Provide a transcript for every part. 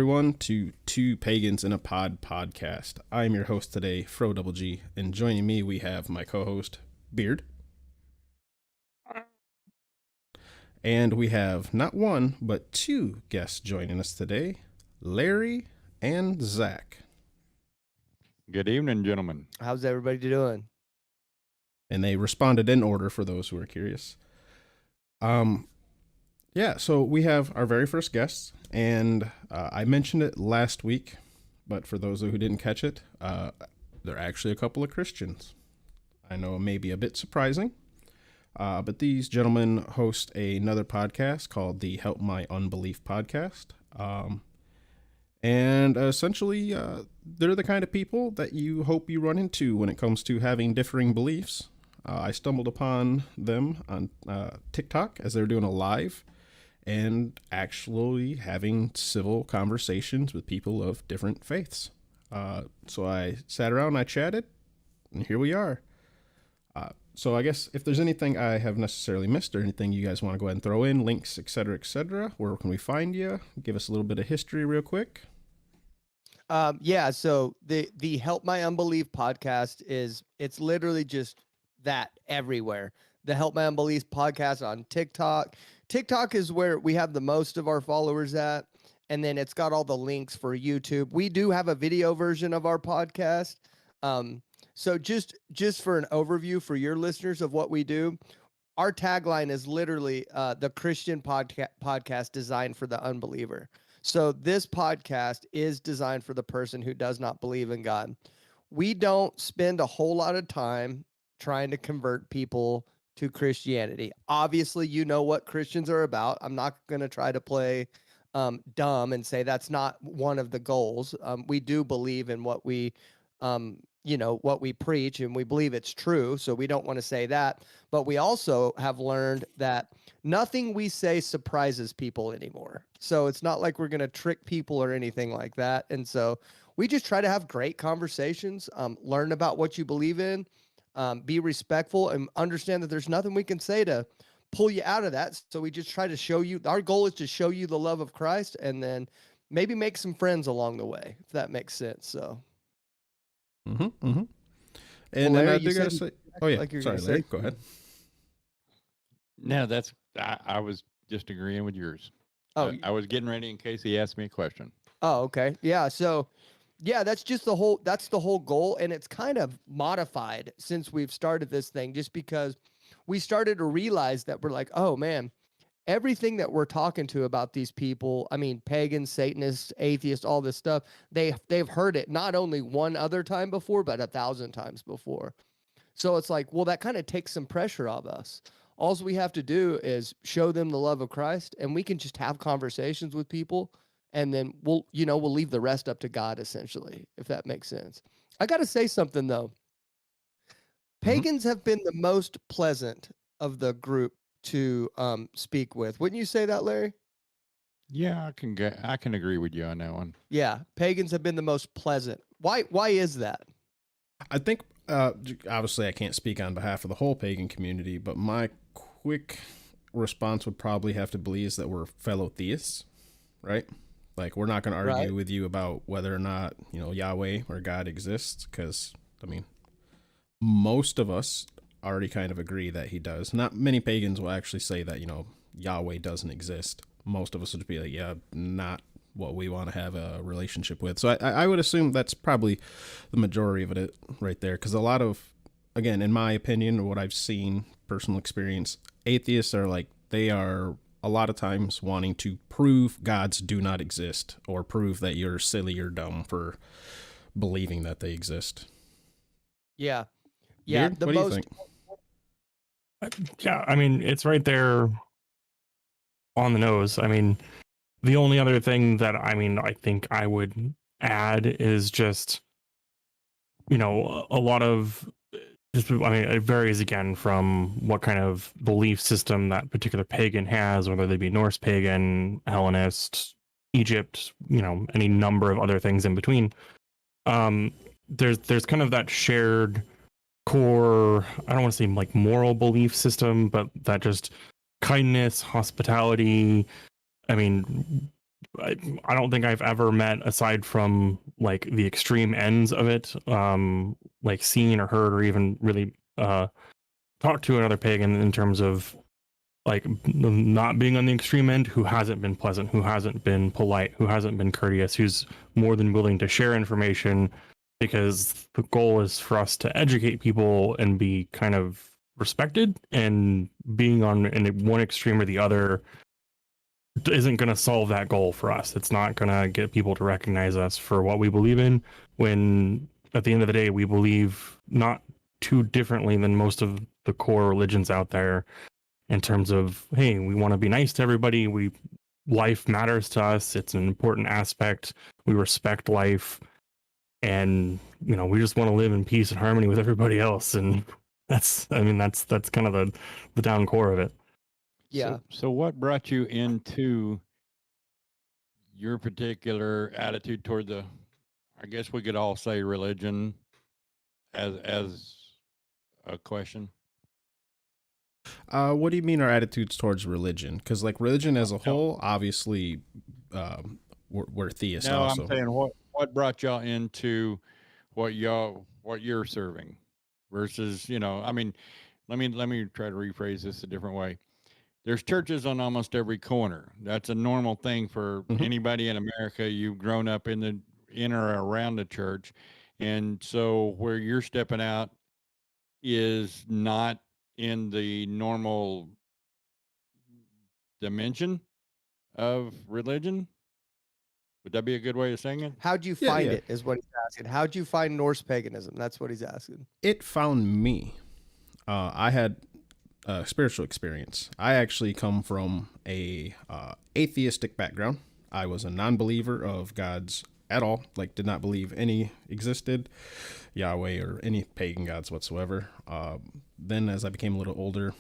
everyone, to Two Pagans in a Pod podcast. I'm your host today, Fro Double G, and joining me we have my co-host, Beard. And we have not one, but two guests joining us today, Larry and Zach. Good evening, gentlemen. How's everybody doing? And they responded in order for those who are curious. So we have our very first guests, and I mentioned it last week, but for those who didn't catch it, they're actually a couple of Christians. I know it may be a bit surprising, but these gentlemen host another podcast called the Help My Unbelief Podcast. And essentially, they're the kind of people that you hope you run into when it comes to having differing beliefs. I stumbled upon them on TikTok as they were doing a live and actually having civil conversations with people of different faiths. So I sat around, I chatted, and here we are. So I guess if there's anything I have necessarily missed or anything you guys want to go ahead and throw in, links, etc., where can we find you? Give us a little bit of history real quick. So the Help My Unbelief podcast it's literally just that everywhere. The Help My Unbelief podcast on TikTok. TikTok is where we have the most of our followers at, and then it's got all the links for YouTube. We do have a video version of our podcast. So just for an overview for your listeners of what we do, our tagline is literally the Christian podcast designed for the unbeliever. So this podcast is designed for the person who does not believe in God. We don't spend a whole lot of time trying to convert people to Christianity. Obviously, you know what Christians are about. I'm not going to try to play dumb and say that's not one of the goals. We do believe in what we what we preach, and we believe it's true. So we don't want to say that. But we also have learned that nothing we say surprises people anymore. So it's not like we're going to trick people or anything like that. And so we just try to have great conversations, learn about what you believe in, be respectful, and understand that there's nothing we can say to pull you out of that. So we just try to show you, our goal is to show you the love of Christ, and then maybe make some friends along the way, if that makes sense. So. And Well, then Larry, I do gotta say, sorry, Larry, go ahead. No, I was just agreeing with yours. Oh, I was getting ready in case he asked me a question. Oh, okay. Yeah. So, yeah, that's the whole goal. And it's kind of modified since we've started this thing, just because we started to realize that we're like, oh man, everything that we're talking to about these people, I mean, pagans, Satanists, atheists, all this stuff, they've heard it not only one other time before, but 1,000 times before. So it's like, well, that kind of takes some pressure off us. All we have to do is show them the love of Christ, and we can just have conversations with people, and then we'll leave the rest up to God, essentially, if that makes sense. I got to say something though. Pagans have been the most pleasant of the group to speak with. Wouldn't you say that, Larry? Yeah, I can agree with you on that one. Yeah, pagans have been the most pleasant. Why is that? I think, obviously I can't speak on behalf of the whole pagan community, but my quick response would probably have to be is that we're fellow theists, right? Like, we're not going to argue with you about whether or not, Yahweh or God exists, because, I mean, most of us already kind of agree that he does. Not many pagans will actually say that, Yahweh doesn't exist. Most of us would be like, yeah, not what we want to have a relationship with. So I would assume that's probably the majority of it right there. Because a lot of, again, in my opinion, or what I've seen, personal experience, atheists are like, they are a lot of times wanting to prove gods do not exist, or prove that you're silly or dumb for believing that they exist. Yeah. Yeah. Beard, what do you think? Yeah, I mean, it's right there on the nose. I mean, the only other thing that I think I would add is just, a lot of it varies again from what kind of belief system that particular pagan has, whether they be Norse pagan, Hellenist, Egypt, any number of other things in between. There's kind of that shared core, I don't want to say like moral belief system, but that just kindness, hospitality. I mean, I don't think I've ever met, aside from like the extreme ends of it, like seen or heard or even really talked to another pagan in terms of like not being on the extreme end, who hasn't been pleasant, who hasn't been polite, who hasn't been courteous, who's more than willing to share information, because the goal is for us to educate people and be kind of respected, and being on in one extreme or the other isn't going to solve that goal for us. It's not going to get people to recognize us for what we believe in, when at the end of the day we believe not too differently than most of the core religions out there, in terms of, hey, we want to be nice to everybody, life matters to us, it's an important aspect, we respect life, and we just want to live in peace and harmony with everybody else. And that's kind of the down core of it. Yeah. So what brought you into your particular attitude toward the, I guess we could all say, religion as a question? What do you mean our attitudes towards religion? Because like religion as a whole, obviously, we're theists. No, also. I'm saying what brought y'all into what you're serving versus, I mean, let me try to rephrase this a different way. There's churches on almost every corner. That's a normal thing for anybody in America. You've grown up in or around the church. And so where you're stepping out is not in the normal dimension of religion. Would that be a good way of saying it? How'd you find it is what he's asking. How'd you find Norse paganism? That's what he's asking. It found me. I had a spiritual experience. I actually come from a atheistic background. I was a non-believer of gods at all, like did not believe any existed, Yahweh or any pagan gods whatsoever. Then as I became a little older,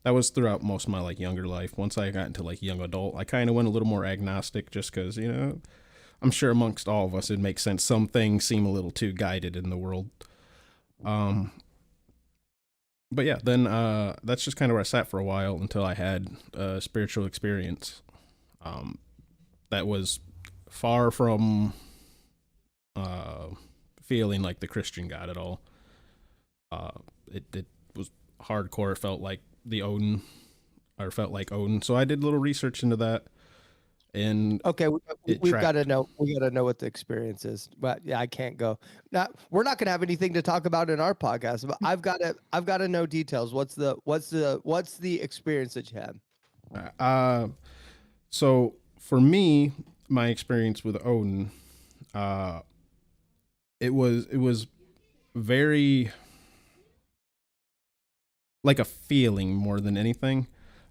that was throughout most of my like younger life. Once I got into like young adult, I kind of went a little more agnostic, just because, I'm sure amongst all of us, it makes sense. Some things seem a little too guided in the world. But yeah, then that's just kind of where I sat for a while until I had a spiritual experience that was far from feeling like the Christian God at all. It was hardcore. It felt like Odin. So I did a little research into that. And okay, we've got to know. We got to know what the experience is. But yeah, I can't go. We're not going to have anything to talk about in our podcast. But I've got to know details. What's the experience that you had? So for me, my experience with Odin, it was very like a feeling more than anything.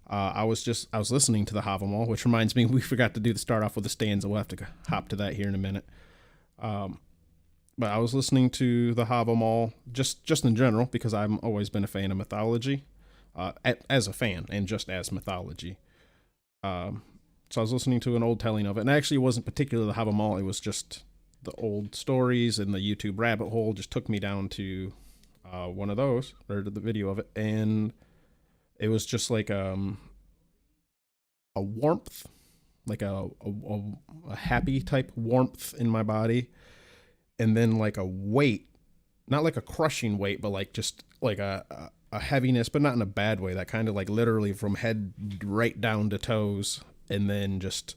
I was listening to the Havamal, which reminds me, we forgot to do the start off with the stanza. We'll have to hop to that here in a minute. But I was listening to the Havamal just in general, because I've always been a fan of mythology, as a fan and just as mythology. So I was listening to an old telling of it, and actually it wasn't particularly the Havamal. It was just the old stories, and the YouTube rabbit hole just took me down to one of those, or to the video of it, and it was just like a warmth, like a happy type warmth in my body, and then like a weight, not like a crushing weight, but like just like a heaviness, but not in a bad way. That kind of like literally from head right down to toes, and then just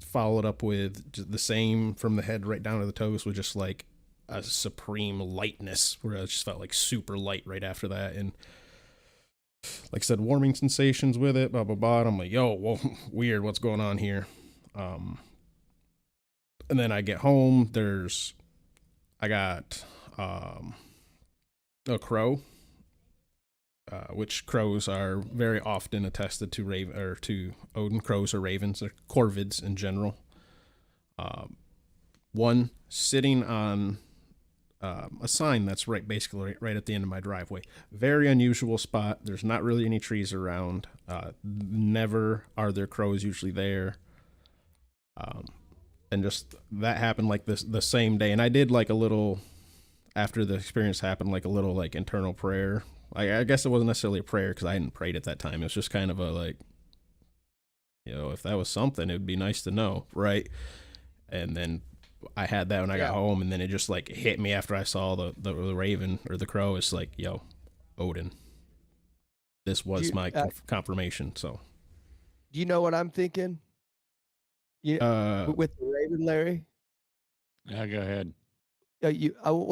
followed up with just the same from the head right down to the toes, with just like a supreme lightness, where I just felt like super light right after that. And like I said, warming sensations with it, blah, blah, blah. And I'm like, yo, well, weird, what's going on here? And then I get home, I got a crow, which crows are very often attested to to Odin. Crows or ravens, or corvids in general. One sitting on a sign that's basically right at the end of my driveway. Very unusual spot. There's not really any trees around. Never are there crows usually there. And just that happened like the same day. And I did like a little, after the experience happened, like a little like internal prayer. I guess it wasn't necessarily a prayer, because I hadn't prayed at that time. It was just kind of a like, if that was something, it would be nice to know, right? And then I had that when I got home, and then it just like hit me after I saw the raven or the crow. It's like, yo, Odin. This was my confirmation. So, do you know what I'm thinking? With the raven, Larry. Yeah, go ahead.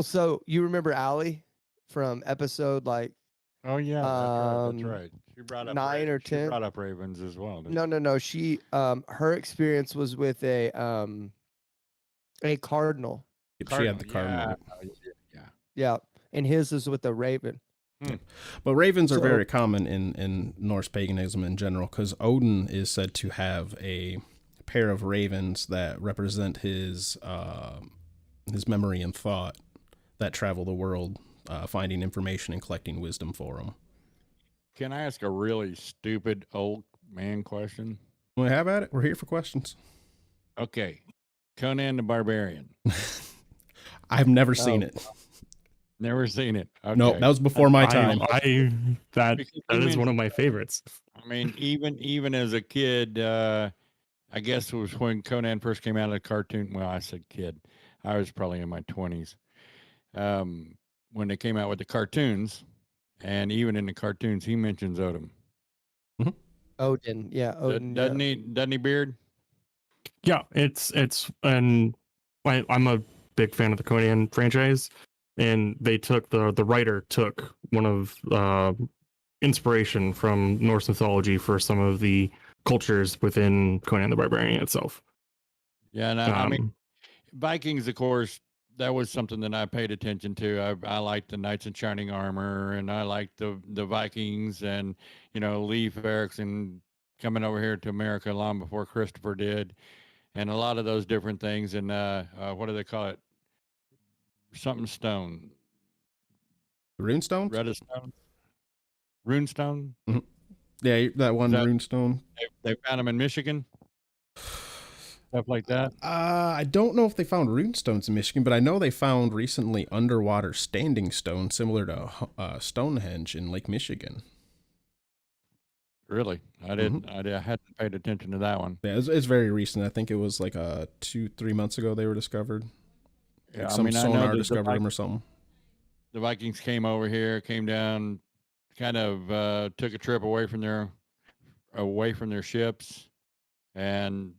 So you remember Allie from episode like? Oh yeah, that's right. She brought up 9 or 10. She brought up ravens as well. No. She her experience was with a cardinal. She had the cardinal. Yeah, and his is with the raven. But ravens are very common in Norse paganism in general, because Odin is said to have a pair of ravens that represent his memory and thought that travel the world, finding information and collecting wisdom for him. Can I ask a really stupid old man question? We have at it. We're here for questions. Okay, Conan the Barbarian. I've never seen it. Never seen it. Okay. No, that was before my time. That is one of my favorites. I mean, even as a kid, I guess it was when Conan first came out of the cartoon. Well, I said kid. I was probably in my 20s. When they came out with the cartoons, and even in the cartoons, he mentions Odin. Mm-hmm. Odin, yeah. Odin, doesn't he, beard? Yeah, and I'm a big fan of the Conan franchise, and they took the writer took one of inspiration from Norse mythology for some of the cultures within Conan the Barbarian itself. Yeah, and I mean, Vikings, of course, that was something that I paid attention to. I liked the Knights in Shining Armor, and I liked the Vikings, and Leif Erikson coming over here to America long before Christopher did, and a lot of those different things. And what do they call it? Something stone. Runestone? Redstone. Runestone? Mm-hmm. Yeah, that one runestone. They found them in Michigan. Stuff like that. I don't know if they found runestones in Michigan, but I know they found recently underwater standing stone similar to Stonehenge in Lake Michigan. Really? I didn't. I hadn't paid attention to that one. Yeah, it's very recent. I think it was like 2-3 months ago they were discovered. Yeah, like some sonar discovered them or something. The Vikings came over here, came down, kind of took a trip away from their ships, and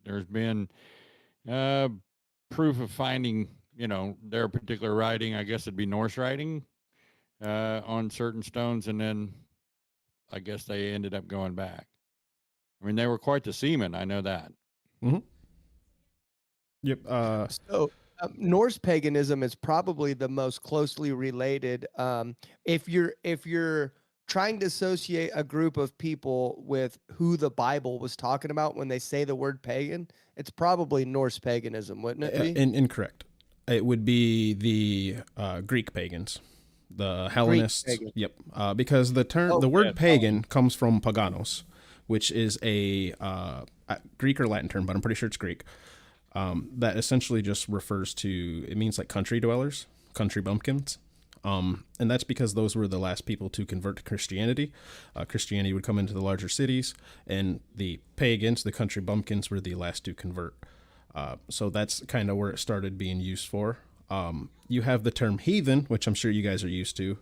there's been proof of finding, their particular writing. I guess it'd be Norse writing on certain stones, and then I guess they ended up going back. I mean, they were quite the seamen. I know that. Mm-hmm. Yep. So Norse paganism is probably the most closely related. If you're trying to associate a group of people with who the Bible was talking about when they say the word pagan, it's probably Norse paganism, wouldn't it be? Incorrect. It would be the Greek pagans, the Hellenists. Yep. Because the word pagan comes from paganos, which is a Greek or Latin term, but I'm pretty sure it's Greek. That essentially just refers to, it means like country dwellers, country bumpkins. And that's because those were the last people to convert to Christianity. Christianity would come into the larger cities, and the pagans, the country bumpkins, were the last to convert. So that's kind of where it started being used for. You have the term heathen, which I'm sure you guys are used to,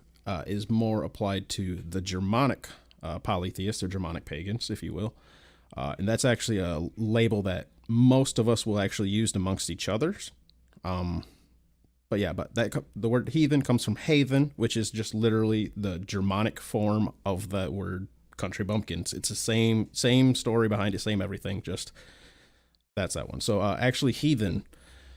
is more applied to the Germanic polytheists, or Germanic pagans, if you will. And that's actually a label that most of us will actually use amongst each others. But the word heathen comes from heathen, which is just literally the Germanic form of the word country bumpkins. It's the same story behind it, same everything, just that's that one. So actually heathen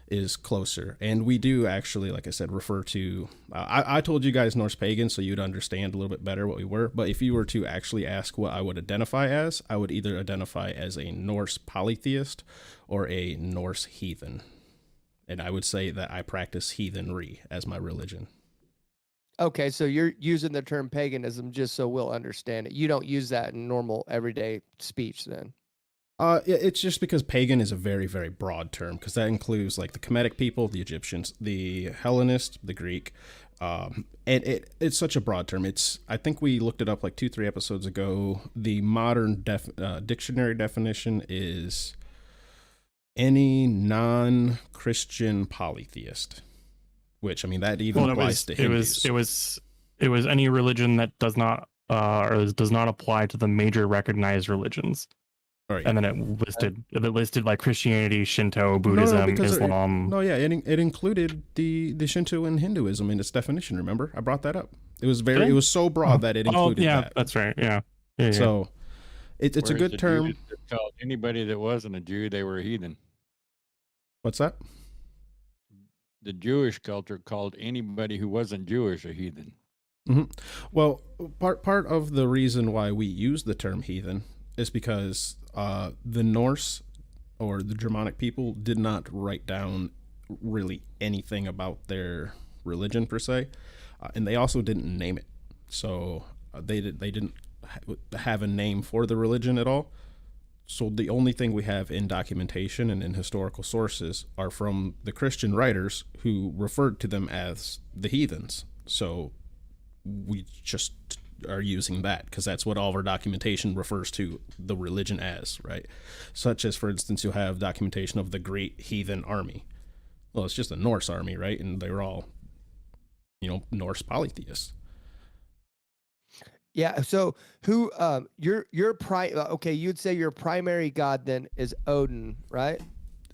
is closer. And we do actually, like I said, refer to, I told you guys Norse pagan so you'd understand a little bit better what we were. But if you were to actually ask what I would identify as, I would either identify as a Norse polytheist or a Norse heathen. And I would say that I practice heathenry as my religion. Okay, so you're using the term paganism just so we'll understand it. You don't use that in normal everyday speech then? It's just because pagan is a very, very broad term, because that includes like the Kemetic people, the Egyptians, the Hellenist, the Greek, and it's such a broad term. I think we looked it up like 2-3 episodes ago. The modern dictionary definition is any non-Christian polytheist, which, I mean, that even applies to Hindus. It was any religion that does not or does not apply to the major recognized religions. Right. And then it listed like Christianity, Shinto, Buddhism, Islam. It included the Shinto and Hinduism in its definition. Remember, I brought that up. It was so broad that it included that. That's right. Yeah. So it's a good term. Anybody that wasn't a Jew, they were a heathen. What's that? The Jewish culture called anybody who wasn't Jewish a heathen. Mm-hmm. Well, part of the reason why we use the term heathen is because the Norse or the Germanic people did not write down really anything about their religion per se, and they also didn't name it. So they didn't have a name for the religion at all. So the only thing we have in documentation and in historical sources are from the Christian writers who referred to them as the heathens. So we just are using that because that's what all of our documentation refers to the religion as, right? Such as, for instance, you'll have documentation of the Great Heathen Army. Well, it's just a Norse army, right? And they were all, Norse polytheists. Yeah. So who you'd say your primary god then is Odin, right?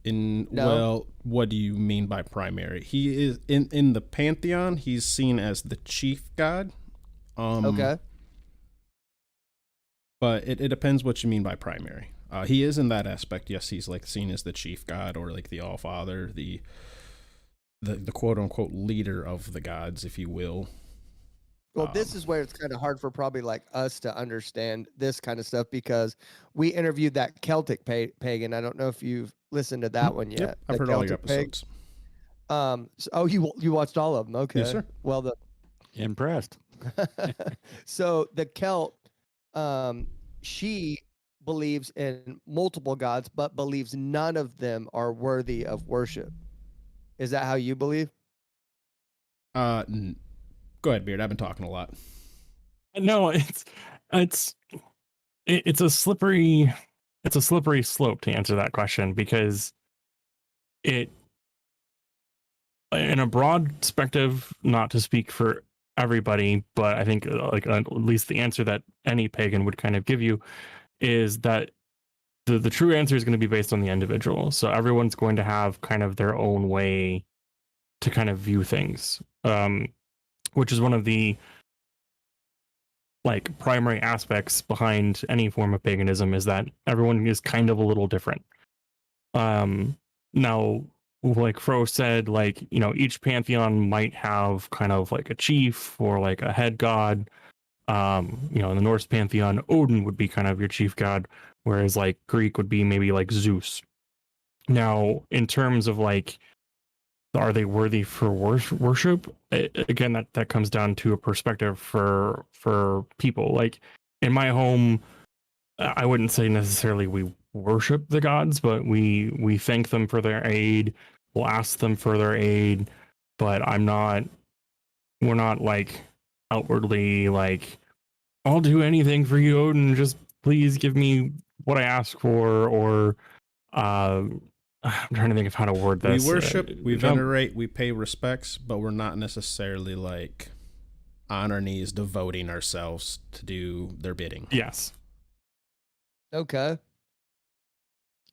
Well, what do you mean by primary? He is in the pantheon. He's seen as the chief god. Okay. But it depends what you mean by primary. He is in that aspect. Yes, he's like seen as the chief god or like the All-Father, the quote unquote leader of the gods, if you will. Well, this is where it's kind of hard for probably like us to understand this kind of stuff because we interviewed that Celtic pagan. I don't know if you've listened to that one yet. Yep, I've heard all your episodes. You watched all of them. Okay. Yes, sir. Well, Impressed. So the Celt, she believes in multiple gods, but believes none of them are worthy of worship. Is that how you believe? Go ahead, Beard. I've been talking a lot. No, it's a slippery slope to answer that question because in a broad perspective, not to speak for everybody, but I think at least the answer that any pagan would kind of give you is that the true answer is going to be based on the individual. So everyone's going to have kind of their own way to kind of view things, which is one of the like primary aspects behind any form of paganism is that everyone is kind of a little different. Now, like Fro said, like, each pantheon might have kind of like a chief or like a head god. In the Norse pantheon, Odin would be kind of your chief god, whereas like Greek would be maybe like Zeus. Now, in terms of like, are they worthy for worship? Again, that comes down to a perspective for people. Like in my home, I wouldn't say necessarily we worship the gods, but we thank them for their aid. We'll ask them for their aid, but we're not like outwardly like, I'll do anything for you, Odin. Just please give me what I ask for, or I'm trying to think of how to word this. We worship, we venerate, we pay respects, but we're not necessarily like on our knees devoting ourselves to do their bidding. Yes. Okay.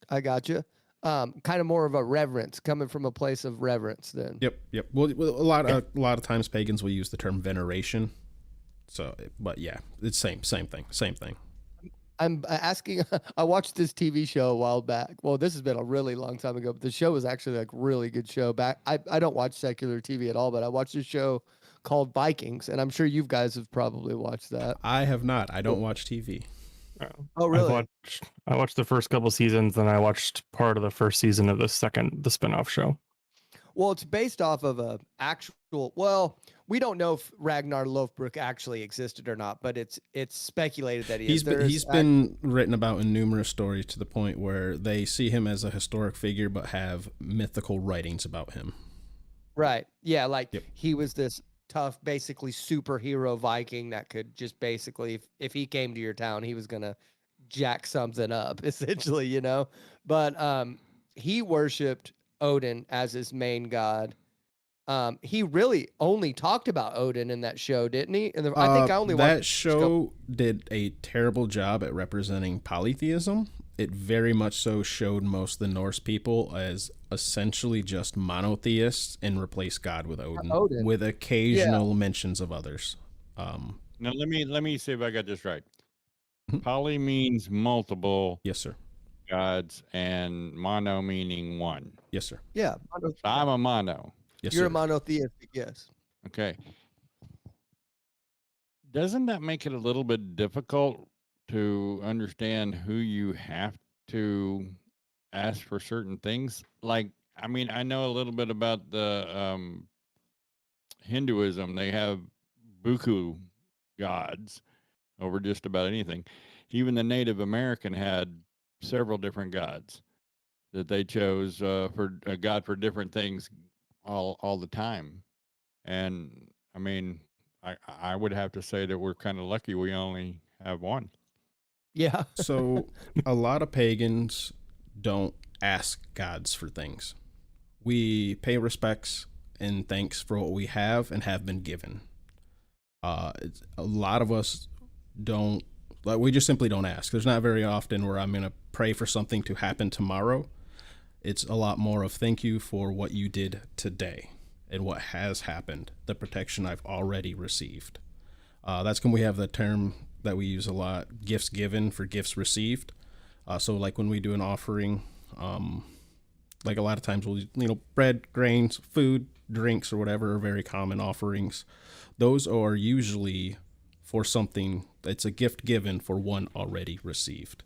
I got you. Kind of more of a reverence, coming from a place of reverence then. Yep. Well, a lot of times pagans will use the term veneration. So, but yeah, it's same thing. I'm asking, I watched this TV show a while back. Well, this has been a really long time ago, but the show was actually like really good show back. I don't watch secular TV at all, but I watched a show called Vikings, and I'm sure you guys have probably watched that. I have not. I don't watch TV. Oh, really? I watched the first couple seasons, then I watched part of the first season of the spinoff show. Well, it's based off of a actual. Well, we don't know if Ragnar Lothbrok actually existed or not, but it's speculated that he is. He's been written about in numerous stories to the point where they see him as a historic figure, but have mythical writings about him. Right. Yeah. Like Yep. he was this tough, basically superhero Viking that could just basically, if he came to your town, he was gonna jack something up, essentially, you know. But he worshipped Odin as his main god. He really only talked about Odin in that show, didn't he? And I think I only that watched show did a terrible job at representing polytheism. It very much so showed most of the Norse people as essentially just monotheists and replaced God with Odin. With occasional mentions of others. Now let me see if I got this right. Mhm. Poly means multiple Yes, sir. gods, and mono meaning one. Yes, sir. Yeah. So I'm a mono. Yes, You're sir. a monotheistic, yes. Okay. Doesn't that make it a little bit difficult to understand who you have to ask for certain things? Like, I mean, I know a little bit about the Hinduism. They have buku gods over just about anything. Even the Native American had several different gods that they chose for a god for different things all the time. And I mean, I would have to say that we're kind of lucky we only have one. Yeah. So a lot of pagans don't ask gods for things. We pay respects and thanks for what we have and have been given. A lot of us don't, like, we just simply don't ask. There's not very often where I'm going to pray for something to happen tomorrow. It's a lot more of thank you for what you did today and what has happened, the protection I've already received. That's when we have the term that we use a lot, gifts given for gifts received. So like when we do an offering, like a lot of times we'll, bread, grains, food, drinks, or whatever are very common offerings. Those are usually for something that's a gift given for one already received.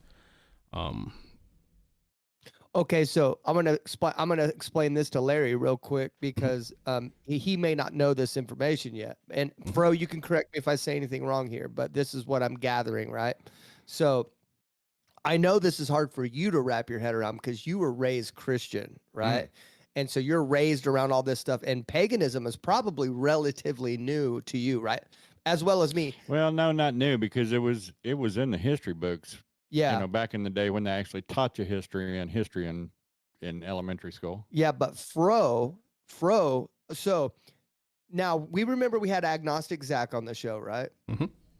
Okay, so I'm gonna explain this to Larry real quick because he may not know this information yet. And Fro, you can correct me if I say anything wrong here, but this is what I'm gathering, right? So I know this is hard for you to wrap your head around because you were raised Christian, right? And so you're raised around all this stuff, and paganism is probably relatively new to you, right? As well as me. Well, no, not new, because it was in the history books. Yeah. Back in the day when they actually taught you history in elementary school. Yeah, but Fro. So now we remember we had agnostic Zach on the show, right?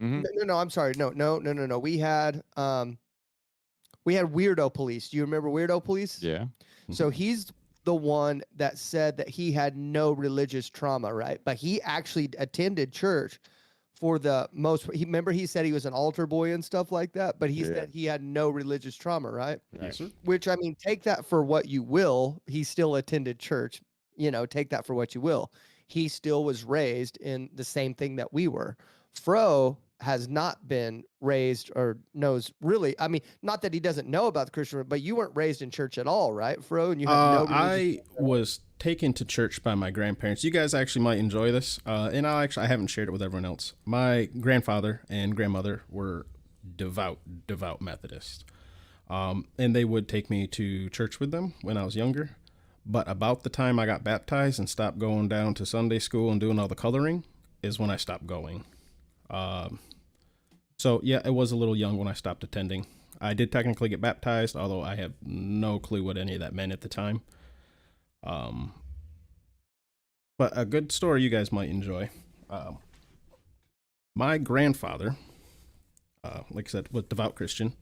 No, I'm sorry. No. We had Weirdo Police. Do you remember Weirdo Police? Yeah. So he's the one that said that he had no religious trauma, right? But he actually attended church for the most. Remember he said he was an altar boy and stuff like that, but he said he had no religious trauma, right? Yes, sir. Which, I mean, take that for what you will. He still attended church, take that for what you will. He still was raised in the same thing that we were. Fro has not been raised or knows really. I mean, not that he doesn't know about the Christian, but you weren't raised in church at all, right, Fro? And you had no religious I was taken to church by my grandparents. You guys actually might enjoy this. And I haven't shared it with everyone else. My grandfather and grandmother were devout Methodists. And they would take me to church with them when I was younger. But about the time I got baptized and stopped going down to Sunday school and doing all the coloring is when I stopped going. So yeah, it was a little young when I stopped attending. I did technically get baptized, although I have no clue what any of that meant at the time. But a good story you guys might enjoy. My grandfather, like I said, was devout Christian,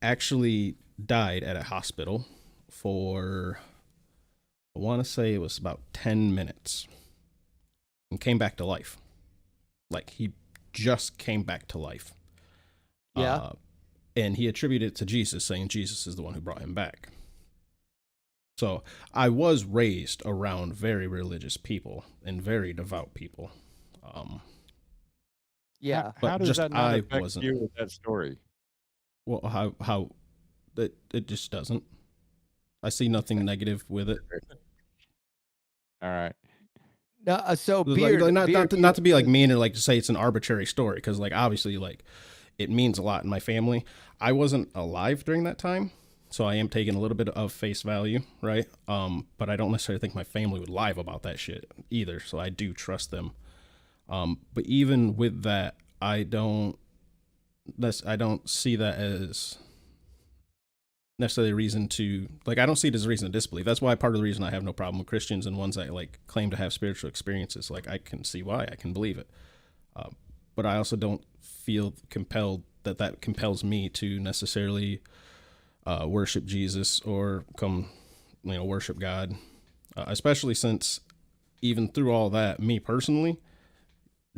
actually died at a hospital for, I want to say it was about 10 minutes and came back to life. Like he just came back to life. Yeah. And he attributed it to Jesus, saying Jesus is the one who brought him back. So I was raised around very religious people and very devout people. Yeah. How does just that not I affect wasn't. you with that story? Well, how it just doesn't. I see nothing negative with it. All right. So Like, beard, like, beard, not to be like mean or like to say it's an arbitrary story, because like obviously like it means a lot in my family. I wasn't alive during that time, so I am taking a little bit of face value, right? But I don't necessarily think my family would lie about that shit either, so I do trust them. But even with that, I don't see that as necessarily a reason to, like, I don't see it as a reason to disbelieve. That's why part of the reason I have no problem with Christians and ones that like claim to have spiritual experiences. Like, I can see why, I can believe it. But I also don't feel compelled that compels me to necessarily worship Jesus or come, worship God. Especially since even through all that, me personally,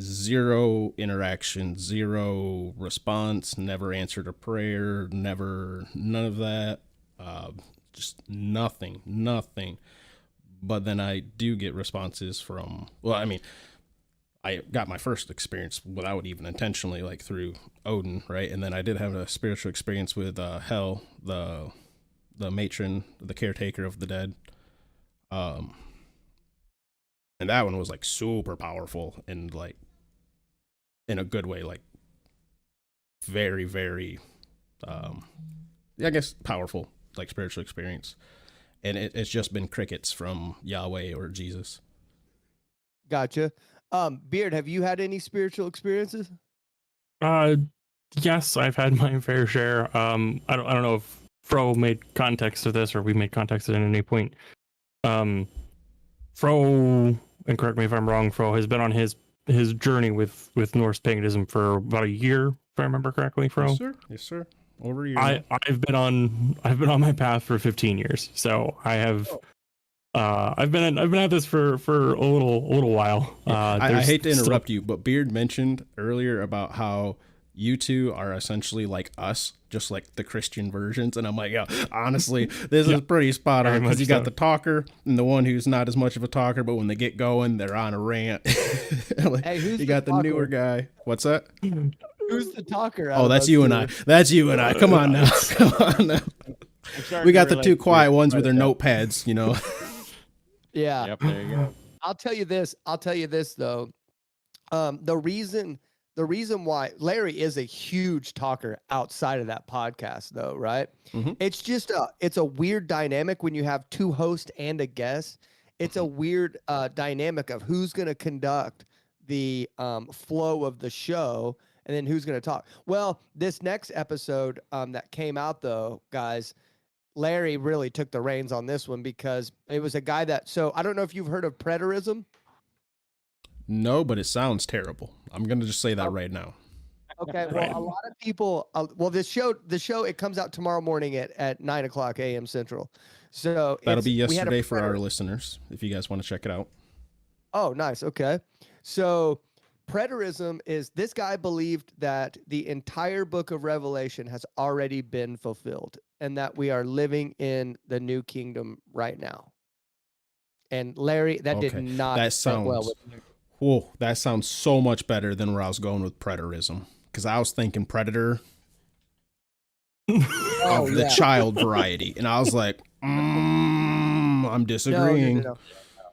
zero interaction, zero response, never answered a prayer, none of that. Just nothing. But then I do get responses from, well, I mean, I got my first experience without even intentionally, like through Odin, right? And then I did have a spiritual experience with Hel, the matron, the caretaker of the dead. And that one was like super powerful and like in a good way, like very, very, I guess powerful, like spiritual experience. And it's just been crickets from Yahweh or Jesus. Gotcha. Beard, have you had any spiritual experiences? Yes, I've had my fair share. I don't know if Fro made context of this or we made context at any point. Fro, and correct me if I'm wrong, Fro has been on his journey with Norse paganism for about a year, if I remember correctly, Fro. Yes, sir. Over a year. I've been on my path for 15 years, so I have. I've been at this for a little while. I hate to interrupt you, but Beard mentioned earlier about how you two are essentially like us, just like the Christian versions. And I'm like, yeah, honestly, this is pretty spot on, because you got the talker and the one who's not as much of a talker, but when they get going, they're on a rant. Like, hey, you got the newer guy. What's that? Who's the talker? Oh, that's you and I. That's you and I. Come on now. Come on now. We got the two quiet ones with their notepads, Yeah. Yep, there you go. I'll tell you this though. The reason why Larry is a huge talker outside of that podcast though, right? Mm-hmm. It's just it's a weird dynamic when you have two hosts and a guest. It's a weird dynamic of who's going to conduct the flow of the show and then who's going to talk. Well, this next episode that came out though, guys, Larry really took the reins on this one because it was a guy that, so I don't know if you've heard of preterism. No, but it sounds terrible. I'm going to just say that right now. Okay. Well, a lot of people, the show, it comes out tomorrow morning at 9:00 a.m. Central. So that'll be yesterday for our listeners, if you guys want to check it out. Oh, nice. Okay. So preterism is, this guy believed that the entire book of Revelation has already been fulfilled and that we are living in the new kingdom right now. And Larry, that did not sound well with me. Whoa, that sounds so much better than where I was going with preterism, because I was thinking predator of the child variety, and I was like, I'm disagreeing. No.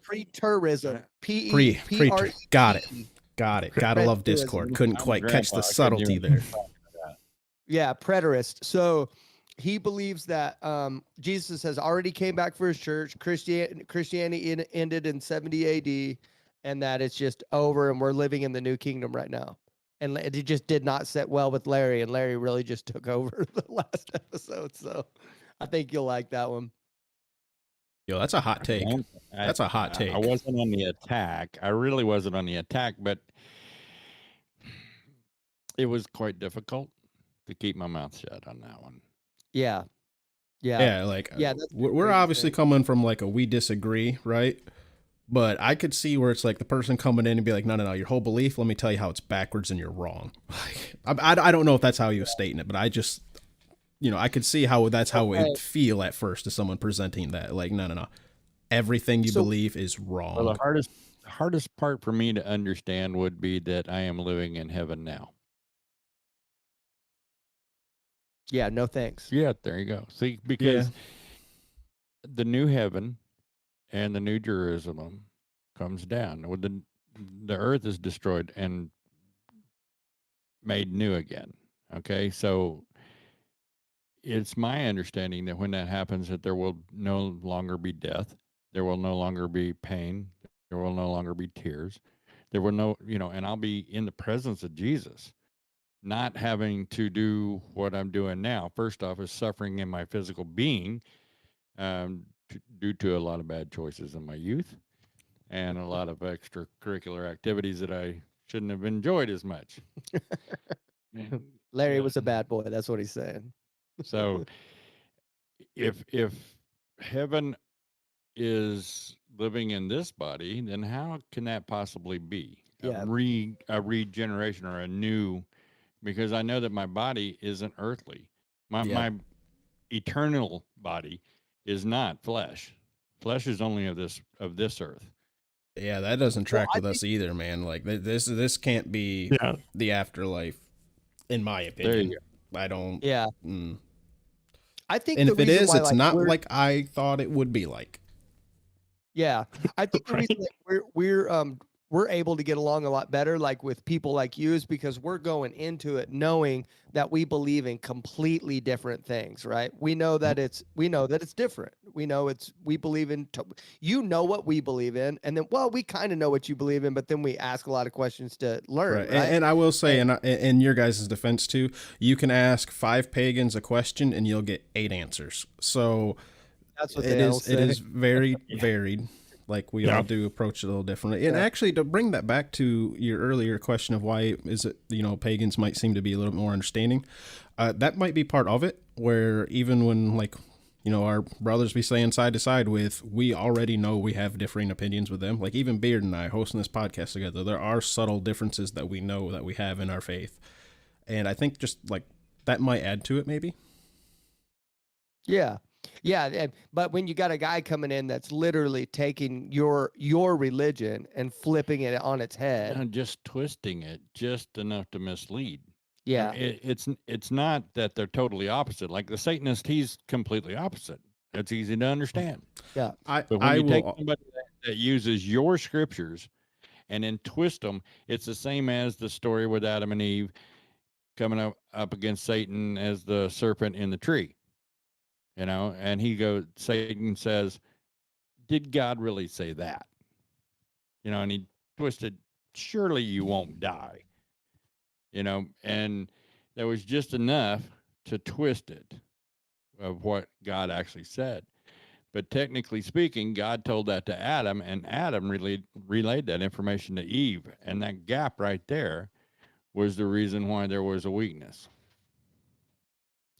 Preterism. Pre. Got it. Gotta love Discord. Couldn't quite catch the subtlety there. Yeah, preterist. So he believes that Jesus has already came back for his church. Christianity ended in 70 AD, and that it's just over, and we're living in the new kingdom right now. And it just did not sit well with Larry, and Larry really just took over the last episode. So I think you'll like that one. Yo, that's a hot take. That's a hot take. I wasn't on the attack. I really wasn't on the attack, but it was quite difficult to keep my mouth shut on that one. Yeah. We're obviously coming from like a we disagree, right? But I could see where it's like the person coming in and be like, no, your whole belief, let me tell you how it's backwards and you're wrong. I don't know if that's how he was stating it, but I just, I could see how that's how it would feel at first to someone presenting that. Like, no. Everything you believe is wrong. Well, the hardest part for me to understand would be that I am living in heaven now. Yeah, no thanks. Yeah, there you go. See, because the new heaven and the new Jerusalem comes down. When the earth is destroyed and made new again. Okay, so it's my understanding that when that happens, that there will no longer be death, there will no longer be pain, there will no longer be tears, there will no, and I'll be in the presence of Jesus, not having to do what I'm doing now. First off, is suffering in my physical being due to a lot of bad choices in my youth and a lot of extracurricular activities that I shouldn't have enjoyed as much. Larry was a bad boy. That's what he's saying. So if heaven is living in this body, then how can that possibly be Yeah. a regeneration or a new? Because I know that my body isn't earthly. My eternal body is not flesh. Flesh is only of this earth. Yeah, that doesn't track with us either, man. Like this can't be the afterlife, in my opinion. There you I don't. Yeah. I think, and the if it reason is, why, it's not like I thought it would be like. Yeah, I think the reason that we're able to get along a lot better, like with people like you, is because we're going into it knowing that we believe in completely different things, right? We know that it's different. We know we believe in, what we believe in, and then, well, we kind of know what you believe in, but then we ask a lot of questions to learn. Right. And I will say, in your guys' defense too, you can ask 5 pagans a question and you'll get 8 answers. So that's what it is very varied. Like we all do approach it a little differently. And actually, to bring that back to your earlier question of why is it, pagans might seem to be a little more understanding, that might be part of it, where even when our brothers be saying side to side with, we already know we have differing opinions with them. Like even Beard and I hosting this podcast together, there are subtle differences that we know that we have in our faith. And I think just like that might add to it maybe. Yeah. Yeah, but when you got a guy coming in that's literally taking your religion and flipping it on its head, and just twisting it just enough to mislead. Yeah, it's not that they're totally opposite. Like the Satanist, he's completely opposite. It's easy to understand. Yeah, but when you take somebody that uses your scriptures and then twist them, it's the same as the story with Adam and Eve coming up against Satan as the serpent in the tree. And Satan says, did God really say that? And he twisted, surely you won't die. And there was just enough to twist it of what God actually said. But technically speaking, God told that to Adam, and Adam relayed that information to Eve. And that gap right there was the reason why there was a weakness.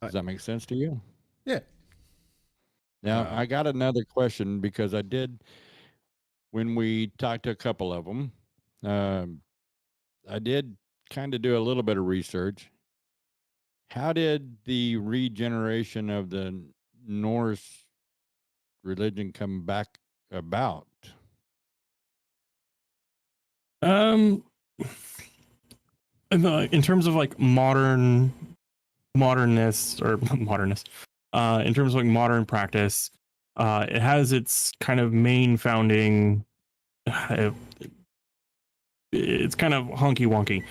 Does that make sense to you? Yeah. Now, I got another question, because I did, when we talked to a couple of them, I did kind of do a little bit of research. How did the regeneration of the Norse religion come back about? In terms of like modernists, in terms of like modern practice, it has its kind of main founding. It's kind of honky wonky.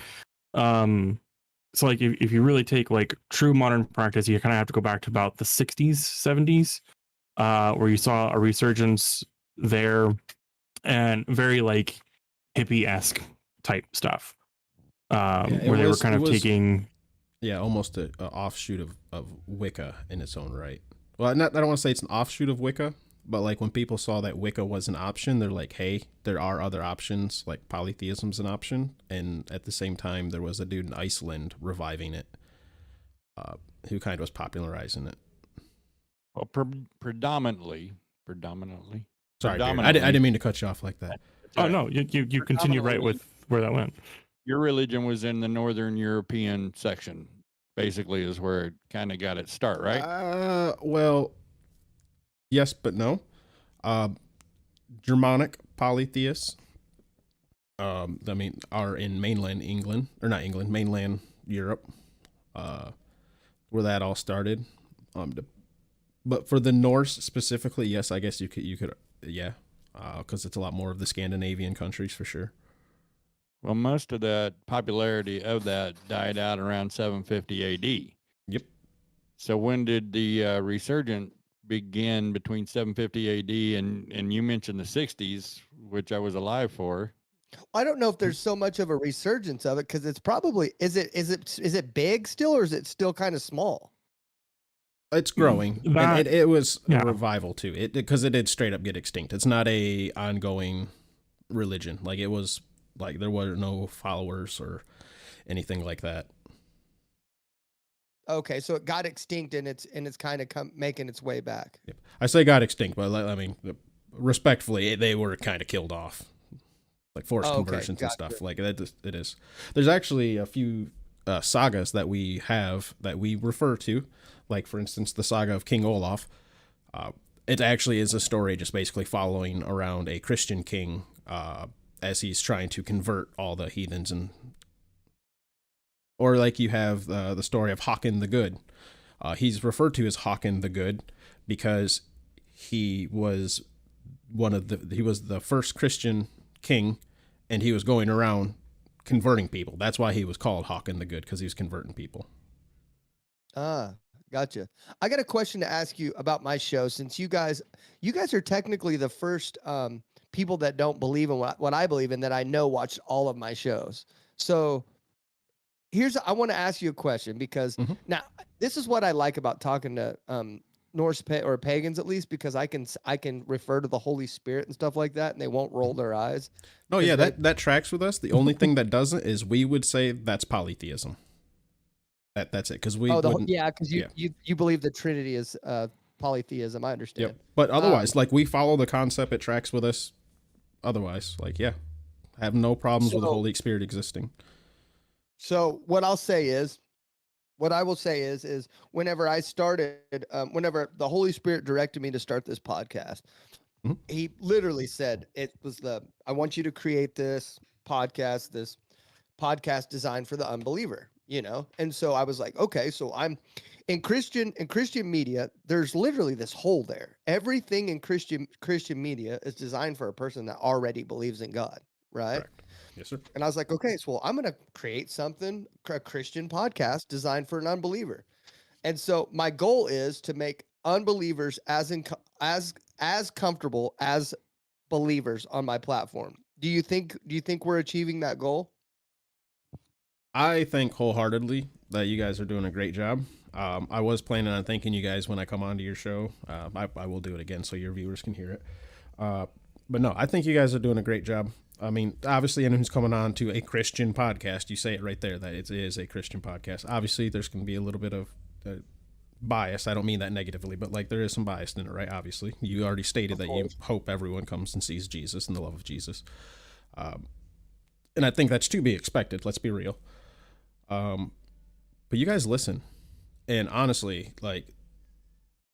So like if you really take like true modern practice, you kind of have to go back to about the 60s, 70s, where you saw a resurgence there, and very like hippie-esque type stuff, where they were kind of taking almost an offshoot of Wicca in its own right. Well, I don't want to say it's an offshoot of Wicca, but like when people saw that Wicca was an option, they're like, hey, there are other options, like polytheism's an option. And at the same time, there was a dude in Iceland reviving it, who kind of was popularizing it. Well, predominantly. Sorry, I didn't mean to cut you off like that. Oh, no, you continue right with where that went. Your religion was in the Northern European section, basically, is where it kind of got its start, right? Well, yes, but no. Germanic polytheists, are in mainland England, or not England, mainland Europe, where that all started. But for the Norse specifically, yes, I guess you could, yeah. because it's a lot more of the Scandinavian countries for sure. Well, most of that popularity of that died out around 750 AD. Yep. So when did the resurgence begin between 750 AD and you mentioned the 60s, which I was alive for? I don't know if there's so much of a resurgence of it because it's probably is it big still, or is it still kind of small? It's growing, and That- it was yeah. a revival too. It because it did straight up get extinct. It's not a ongoing religion. Like it was like there were no followers or anything like that. Okay, so it got extinct and it's kind of making its way back. Yep. I say got extinct, but I mean, respectfully, they were kind of killed off, like forced conversions and stuff. Like it is. There's actually a few sagas that we have that we refer to, like for instance, the saga of King Olaf. It actually is a story just basically following around a Christian king as he's trying to convert all the heathens and. Or like you have the story of Håkon the Good. He's referred to as Håkon the Good because he was the first Christian king, and he was going around converting people. That's why he was called Håkon the Good, because he was converting people. Ah, gotcha. I got a question to ask you about my show, since you guys are technically the first people that don't believe in what I believe in that I know watched all of my shows. So I want to ask you a question because now this is what I like about talking to Norse or pagans, at least, because I can refer to the Holy Spirit and stuff like that, and they won't roll their eyes. Oh yeah, that tracks with us. The only thing that doesn't is we would say that's polytheism. That's it, because we because you believe the Trinity is polytheism. I understand. Yep. But otherwise, like we follow the concept, it tracks with us. Otherwise, like I have no problems with the Holy Spirit existing. So what I will say is whenever I started, whenever the Holy Spirit directed me to start this podcast, he literally said I want you to create this podcast designed for the unbeliever, And so I was like, okay, so I'm in Christian media, there's literally this hole there. Everything in Christian media is designed for a person that already believes in God, right? Correct. Yes, sir. And I was like, okay, so I'm going to create a Christian podcast designed for an unbeliever. And so my goal is to make unbelievers as comfortable as believers on my platform. Do you think we're achieving that goal? I think wholeheartedly that you guys are doing a great job. I was planning on thanking you guys when I come onto your show. I will do it again so your viewers can hear it. But no, I think you guys are doing a great job. I mean, obviously, anyone who's coming on to a Christian podcast, you say it right there that it is a Christian podcast. Obviously, there's going to be a little bit of bias. I don't mean that negatively, but like there is some bias in it, right? Obviously, you already stated that you hope everyone comes and sees Jesus and the love of Jesus. And I think that's to be expected. Let's be real. But you guys listen. And honestly, like,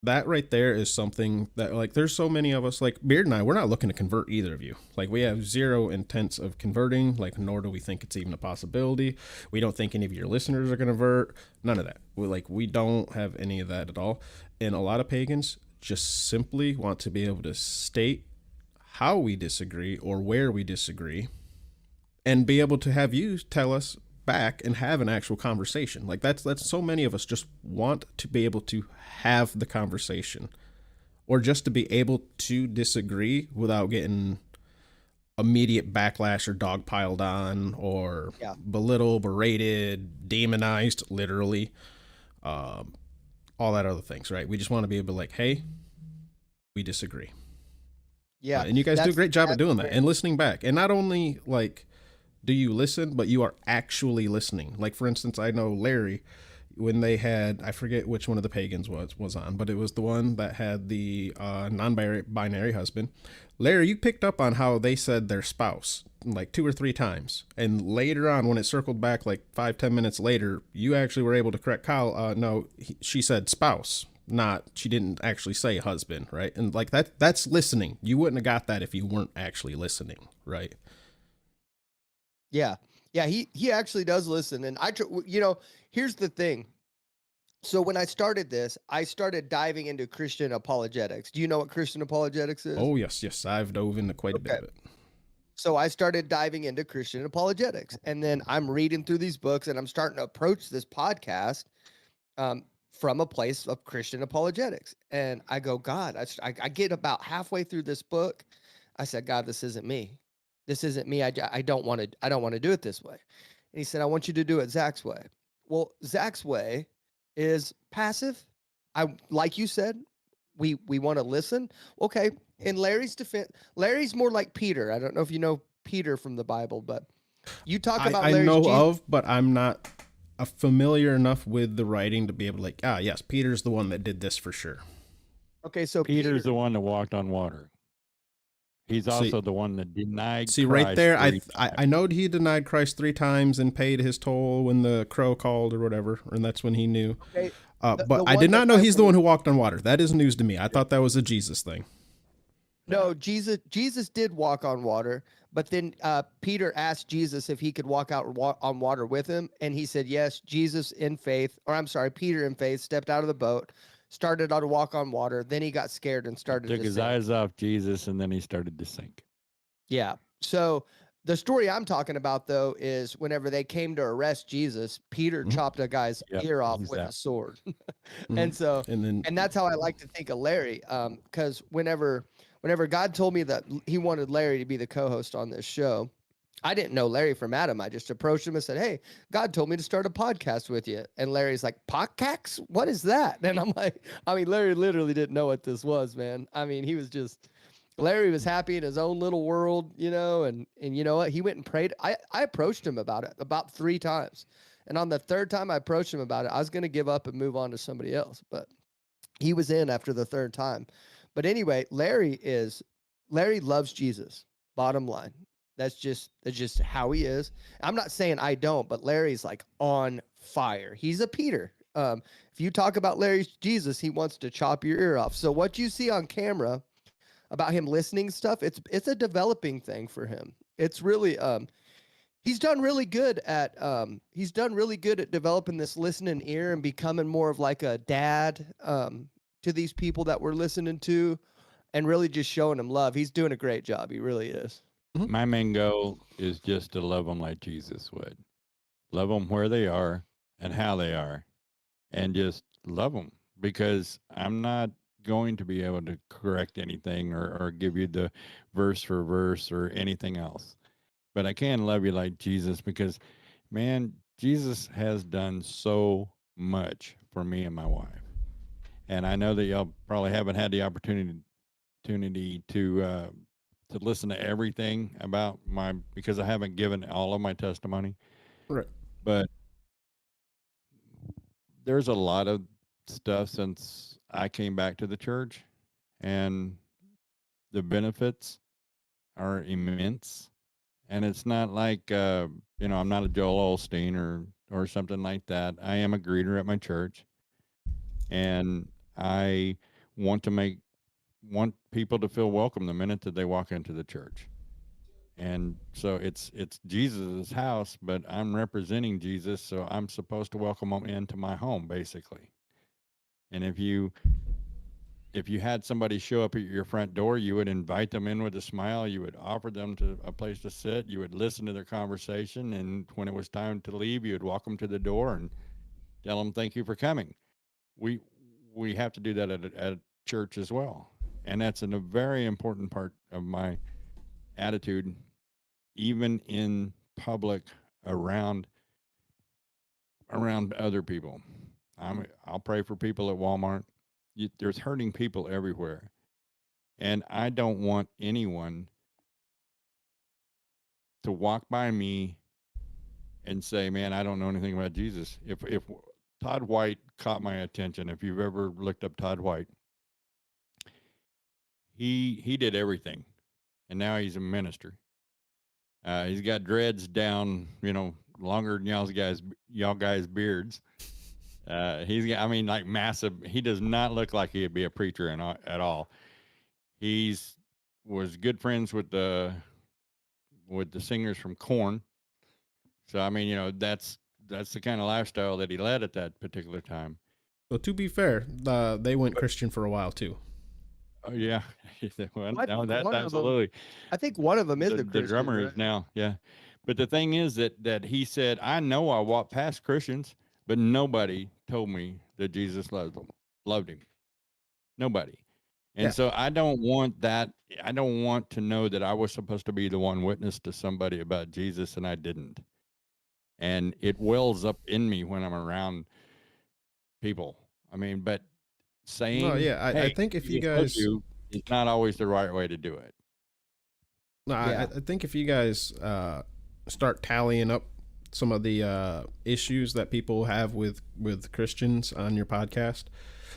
that right there is something that, like, there's so many of us, like Beard and I, we're not looking to convert either of you. Like, we have zero intents of converting, like, nor do we think it's even a possibility. We don't think any of your listeners are going to convert. None of that. We don't have any of that at all. And a lot of pagans just simply want to be able to state how we disagree or where we disagree and be able to have you tell us back and have an actual conversation. Like that's so many of us just want to be able to have the conversation, or just to be able to disagree without getting immediate backlash or dogpiled on or belittled, berated, demonized, literally, all that other things, right? We just want to be able to, like, hey, we disagree. Yeah. And you guys do a great job of doing that and listening back. And not only like do you listen, but you are actually listening. Like, for instance, I know Larry, when they had, I forget which one of the pagans was on, but it was the one that had the non-binary husband. Larry, you picked up on how they said their spouse like 2 or 3 times. And later on, when it circled back like 5-10 minutes later, you actually were able to correct Kyle. She said spouse, she didn't actually say husband, right? And like that's listening. You wouldn't have got that if you weren't actually listening, right? Yeah. He actually does listen. And here's the thing. So when I started this, I started diving into Christian apologetics. Do you know what Christian apologetics is? Oh, yes. I've dove into quite a bit of it. So I started diving into Christian apologetics, and then I'm reading through these books, and I'm starting to approach this podcast from a place of Christian apologetics. And I go, God, I get about halfway through this book. I said, God, this isn't me. This isn't me. I don't want to do it this way. And he said, I want you to do it Zach's way. Well, Zach's way is passive. Like you said, we want to listen. Okay. In Larry's defense, Larry's more like Peter. I don't know if you know Peter from the Bible, but you talk about I Larry's know Jesus. of, but I'm not familiar enough with the writing to be able to like, yes, Peter's the one that did this for sure. Okay, so Peter's the one that walked on water. He's also the one that denied Christ right there, 3 I know he denied Christ 3 times and paid his toll when the crow called or whatever, and that's when he knew. Okay, but I did not know he's the one who walked on water. That is news to me. I thought that was a Jesus thing. No, Jesus did walk on water, but then Peter asked Jesus if he could walk out on water with him, and he said yes. Peter in faith stepped out of the boat, started on to walk on water. Then he got scared and started took to his sink. eyes off Jesus, and then he started to sink. Yeah. So the story I'm talking about, though, is whenever they came to arrest Jesus, Peter chopped a guy's ear off with a sword. And so, and that's how I like to think of Larry, because whenever God told me that he wanted Larry to be the co-host on this show, I didn't know Larry from Adam. I just approached him and said, hey, God told me to start a podcast with you. And Larry's like, podcast? What is that? And I'm like, Larry literally didn't know what this was, man. Larry was happy in his own little world, and you know what? He went and prayed. I approached him about it about 3 times. And on the 3rd time I approached him about it, I was going to give up and move on to somebody else. But he was in after the 3rd time. But anyway, Larry loves Jesus. Bottom line. That's just how he is. I'm not saying I don't, but Larry's like on fire. He's a Peter. If you talk about Larry's Jesus, he wants to chop your ear off. So what you see on camera about him listening stuff, it's a developing thing for him. It's really he's done really good at developing this listening ear and becoming more of like a dad to these people that we're listening to, and really just showing them love. He's doing a great job. He really is. My main goal is just to love them like Jesus would. Love them where they are and how they are, and just love them, because I'm not going to be able to correct anything or give you the verse for verse or anything else. But I can love you like Jesus, because, man, Jesus has done so much for me and my wife. And I know that y'all probably haven't had the opportunity to listen to everything about because I haven't given all of my testimony. Right. But there's a lot of stuff since I came back to the church, and the benefits are immense. And it's not like, I'm not a Joel Osteen or something like that. I am a greeter at my church, and I want people to feel welcome the minute that they walk into the church. And so it's Jesus' house, but I'm representing Jesus, so I'm supposed to welcome them into my home, basically. And if you had somebody show up at your front door, you would invite them in with a smile. You would offer them a place to sit. You would listen to their conversation. And when it was time to leave, you would walk them to the door and tell them, thank you for coming. We have to do that at church as well. And that's a very important part of my attitude, even in public around other people. I'll pray for people at Walmart. There's hurting people everywhere. And I don't want anyone to walk by me and say, man, I don't know anything about Jesus. If Todd White caught my attention, if you've ever looked up Todd White, he did everything. And now he's a minister. He's got dreads down, longer than y'all guys' beards. Like massive. He does not look like he'd be a preacher at all. Was good friends with the singers from Korn. So that's the kind of lifestyle that he led at that particular time. So to be fair, they went Christian for a while too. Oh yeah, well, What? no, that One of 'em- absolutely. I think one of them is The a Christian. drummer right? is now, yeah. But the thing is that he said, I know I walked past Christians, but nobody told me that Jesus loved him. Nobody. And Yeah. so I don't want that. I don't want to know that I was supposed to be the one witness to somebody about Jesus and I didn't. And it wells up in me when I'm around people. I mean, but saying, No, yeah, I hey, think if you Jesus loves guys, you is not always the right way to do it. no, Yeah. I think if you guys start tallying up some of the issues that people have with Christians on your podcast,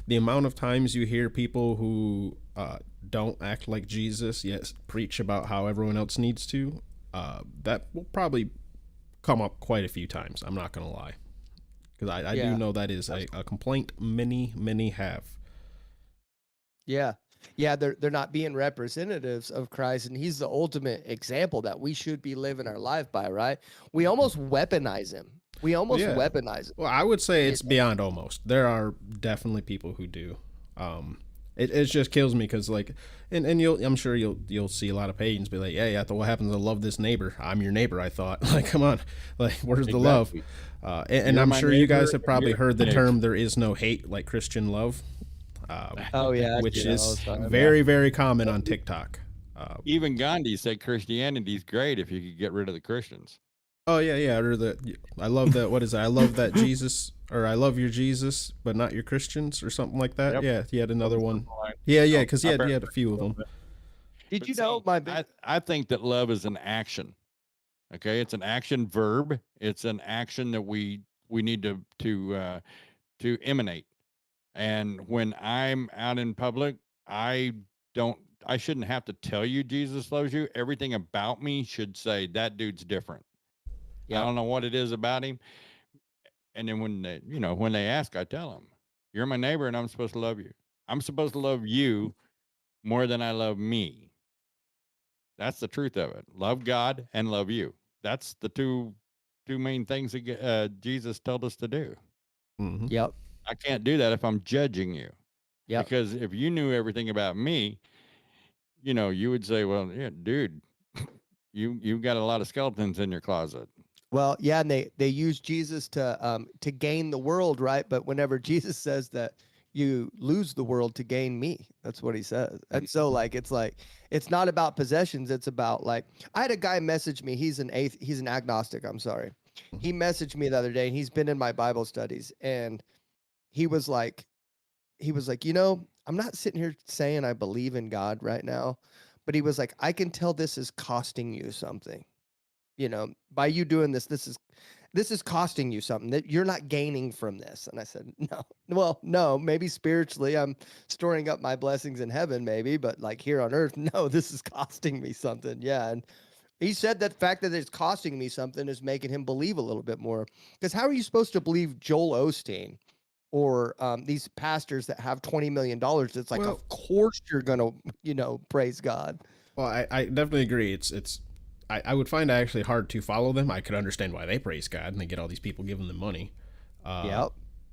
the amount of times you hear people who don't act like Jesus yet preach about how everyone else needs to, that will probably come up quite a few times. I'm not gonna lie, because I Yeah. do know that is a complaint many have. Yeah. Yeah, they're not being representatives of Christ, and he's the ultimate example that we should be living our life by, right? We almost weaponize him. We almost Yeah. weaponize him. Well, I would say it's beyond almost. There are definitely people who do. It just kills me because like, and I'm sure you'll see a lot of pagans be like, hey, I thought what happens? I love this neighbor. I'm your neighbor. I thought, like, come on, like, where's the love? And You're I'm my sure you guys neighbor, have probably you're heard the my term "there is no hate like Christian love," Oh yeah, which yeah, is all the time. very common on TikTok. Even Gandhi said Christianity's great if you could get rid of the Christians. Oh yeah. Or I love that. What is it? I love that Jesus, or I love your Jesus, but not your Christians, or something like that. Yep. Yeah, he had another one. Something like- Yeah, because he I had bet- a few of them. Did But you know see, my big, I think that love is an action. Okay, it's an action verb. It's an action that we need to emanate. And when I'm out in public, I shouldn't have to tell you Jesus loves you. Everything about me should say that dude's different. I Yep. don't know what it is about him. And then when they ask, I tell them, you're my neighbor and I'm supposed to love you. I'm supposed to love you more than I love me. That's the truth of it. Love God and love you. That's the two main things that Jesus told us to do. Mm-hmm. Yep. I can't do that if I'm judging you. Yep. Because if you knew everything about me, you would say, well, yeah, dude, you've got a lot of skeletons in your closet. Well, yeah, and they use Jesus to gain the world, right? But whenever Jesus says that you lose the world to gain me, that's what he says. And so like it's not about possessions, it's about like I had a guy message me, he's an agnostic, I'm sorry. He messaged me the other day and he's been in my Bible studies and he was like, I'm not sitting here saying I believe in God right now, but he was like, I can tell this is costing you something. By you doing this is costing you something that you're not gaining from this. And I said, no. Well, no, maybe spiritually I'm storing up my blessings in heaven, maybe, but like here on earth, no, this is costing me something. Yeah. And he said that fact that it's costing me something is making him believe a little bit more. Because how are you supposed to believe Joel Osteen or these pastors that have $20 million? It's like, Well, of course you're going to, praise God. Well, I definitely agree. I would find it actually hard to follow them. I could understand why they praise God and they get all these people giving them money. Yep.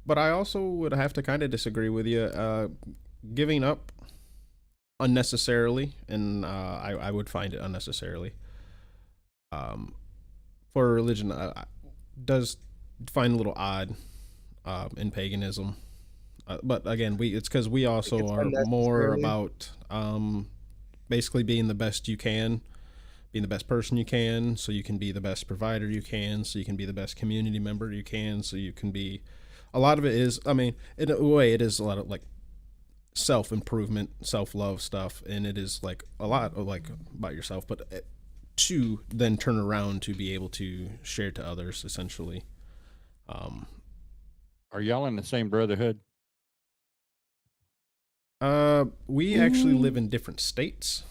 But I also would have to kind of disagree with you. Giving up unnecessarily, and I would find it unnecessarily. For religion, does find a little odd in paganism. But again, it's because we also it's are more unnecessarily. about basically being the best you can, being the best person you can, so you can be the best provider you can, so you can be the best community member you can, so you can be. A lot of it is, I mean, in a way, it is a lot of like self-improvement, self-love stuff, and it is like a lot of like about yourself, but to then turn around to be able to share to others, essentially. Are y'all in the same brotherhood? We actually live in different states.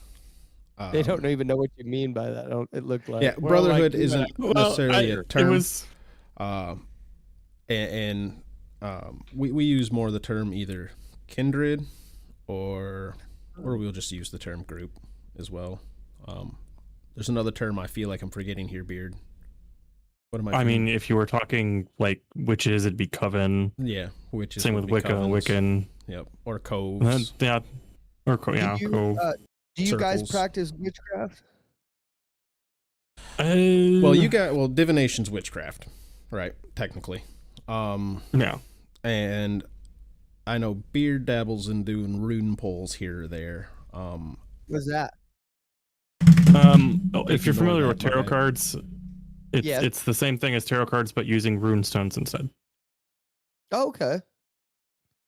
They don't even know what you mean by that. It looked like. Yeah, Well, brotherhood like, isn't Well, necessarily a term. It was We use more the term either kindred or we'll just use the term group as well. There's another term I feel like I'm forgetting here, Beard. What am I mean, if you were talking like witches, it'd be coven. Yeah, witches. Same would with be Wicca, covens. Wiccan. Yep, or coves. Yeah, or yeah, Do you, cove. do you guys Circles. practice witchcraft? Well, divination's witchcraft, right? Technically. Yeah. And I know Beard dabbles in doing rune pulls here or there. What's that? Ignore If you're familiar with that, tarot but cards, Yes. it's the same thing as tarot cards, but using rune stones instead. Oh, okay.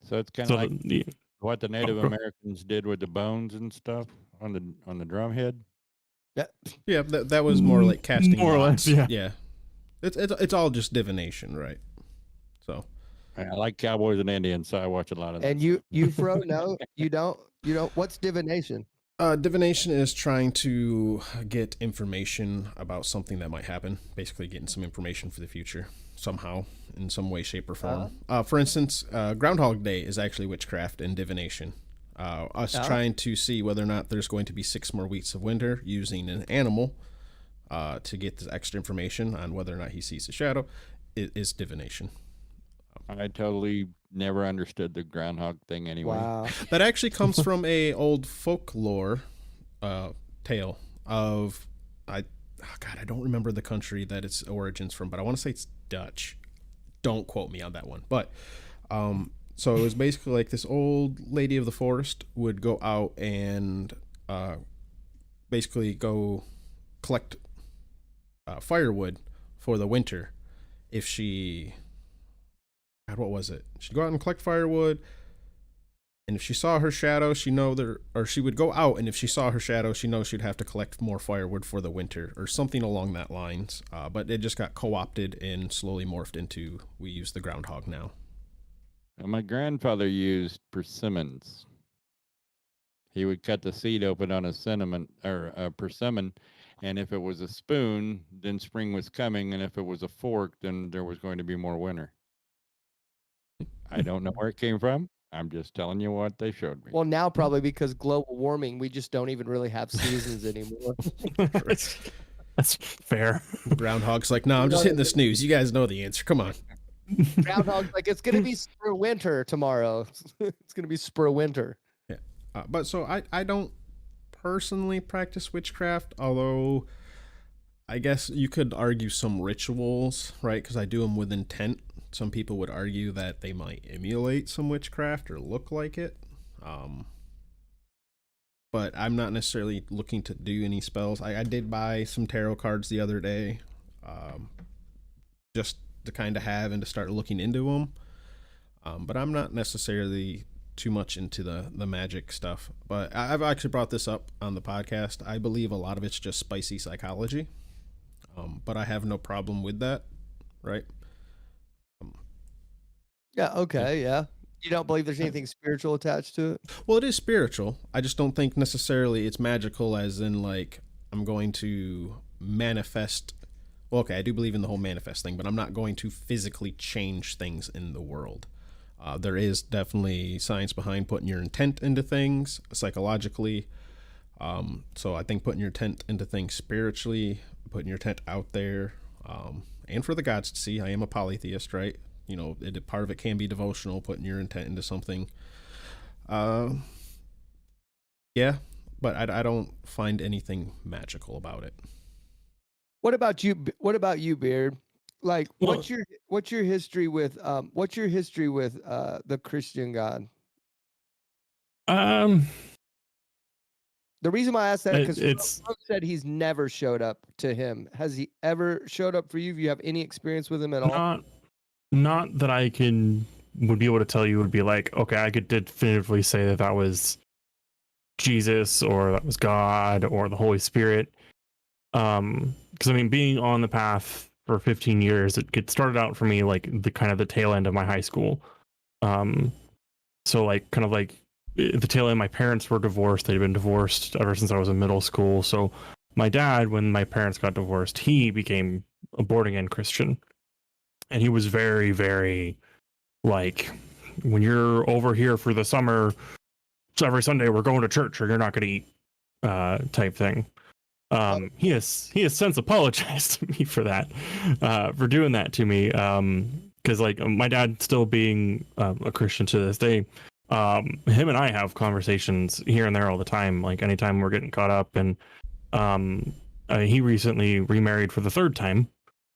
So it's kind So of like what the Native Americans did with the bones and stuff on the drum head. Yeah, that was more like casting more or less, lots. yeah. It's all just divination, right? So I like cowboys and Indians, so I watch a lot of that. And you Fro, no, you don't. What's divination? divination is trying to get information about something that might happen. Basically, getting some information for the future somehow, in some way, shape, or form. For instance, Groundhog Day is actually witchcraft and divination. Trying to see whether or not there's going to be 6 more weeks of winter using an animal to get this extra information on whether or not he sees a shadow is divination. I totally never understood the groundhog thing anyway. Wow. That actually comes from a old folklore tale of I don't remember the country that its origins from, but I want to say it's Dutch. Don't quote me on that one. But so it was basically like this old lady of the forest would go out and basically go collect firewood for the winter. If she, what was it? She'd go out and collect firewood, and if she saw her shadow, she would go out, and if she saw her shadow, she knows she'd have to collect more firewood for the winter, or something along that lines. But it just got co-opted and slowly morphed into we use the groundhog now. Well, my grandfather used persimmons. He would cut the seed open on a cinnamon or a persimmon, and if it was a spoon, then spring was coming, and if it was a fork, then there was going to be more winter. I don't know where it came from. I'm just telling you what they showed me. Well, now probably because global warming, we just don't even really have seasons anymore. That's fair. Groundhog's like, no, I'm just hitting the snooze. You guys know the answer. Come on. Groundhog's like, it's gonna be spur winter tomorrow. It's gonna be spur winter. Yeah, but so I don't personally practice witchcraft, although I guess you could argue some rituals, right? Because I do them with intent. Some people would argue that they might emulate some witchcraft or look like it. But I'm not necessarily looking to do any spells. I did buy some tarot cards the other day, just to kind of have and to start looking into them. But I'm not necessarily too much into the magic stuff. But I've actually brought this up on the podcast. I believe a lot of it's just spicy psychology. But I have no problem with that, right? Yeah. Okay. Yeah. You don't believe there's anything spiritual attached to it? Well, it is spiritual. I just don't think necessarily it's magical as in like I'm going to manifest. Well, okay, I do believe in the whole manifest thing, but I'm not going to physically change things in the world. There is definitely science behind putting your intent into things psychologically. So I think putting your intent into things spiritually, putting your intent out there, and for the gods to see. I am a polytheist, right? You know, part of it can be devotional, putting your intent into something. Yeah, but I don't find anything magical about it. What about you? What about you, Beard? Like, Well, what's your history with the Christian God? The reason why I asked that because it's Fro said he's never showed up to him. Has he ever showed up for you? Do you have any experience with him at all? not that I would be able to tell you would be like, okay, I could definitively say that was Jesus or that was God or the Holy Spirit. Because I mean, being on the path for 15 years, it started out for me like the kind of the tail end of my high school. So like kind of like the tail end, my parents were divorced. They'd been divorced ever since I was in middle school. So my dad, when my parents got divorced, he became a born-again Christian. And he was very, very like, when you're over here for the summer, so every Sunday we're going to church or you're not going to eat type thing. He has since apologized to me for that, for doing that to me. Because like my dad still being a Christian to this day, him and I have conversations here and there all the time. Like anytime we're getting caught up, and he recently remarried for the third time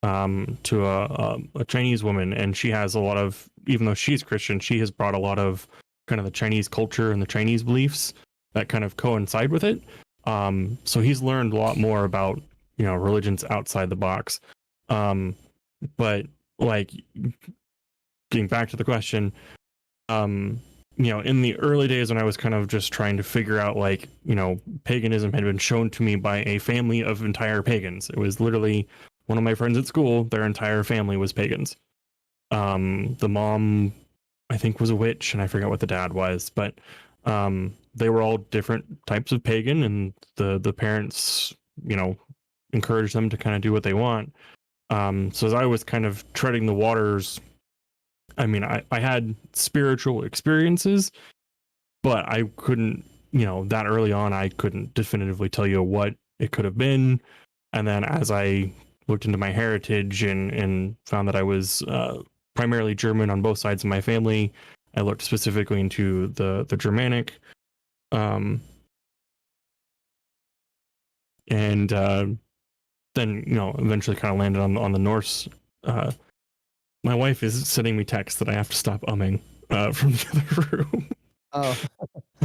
to a Chinese woman, and she has a lot of, even though she's Christian, she has brought a lot of kind of the Chinese culture and the Chinese beliefs that kind of coincide with it. So he's learned a lot more about, you know, religions outside the box. But like getting back to the question, you know, in the early days when I was kind of just trying to figure out, like, you know, paganism had been shown to me by a family of entire pagans. It was literally one of my friends at school, their entire family was pagans. The mom, I think, was a witch, and I forget what the dad was, but they were all different types of pagan, and the parents, you know, encouraged them to kind of do what they want. So as I was kind of treading the waters, I mean, I had spiritual experiences, but I couldn't, you know, that early on, I couldn't definitively tell you what it could have been. And then as I looked into my heritage and found that I was primarily German on both sides of my family, I looked specifically into the Germanic. And then, you know, eventually kind of landed on the Norse. My wife is sending me texts that I have to stop umming from the other room. Oh,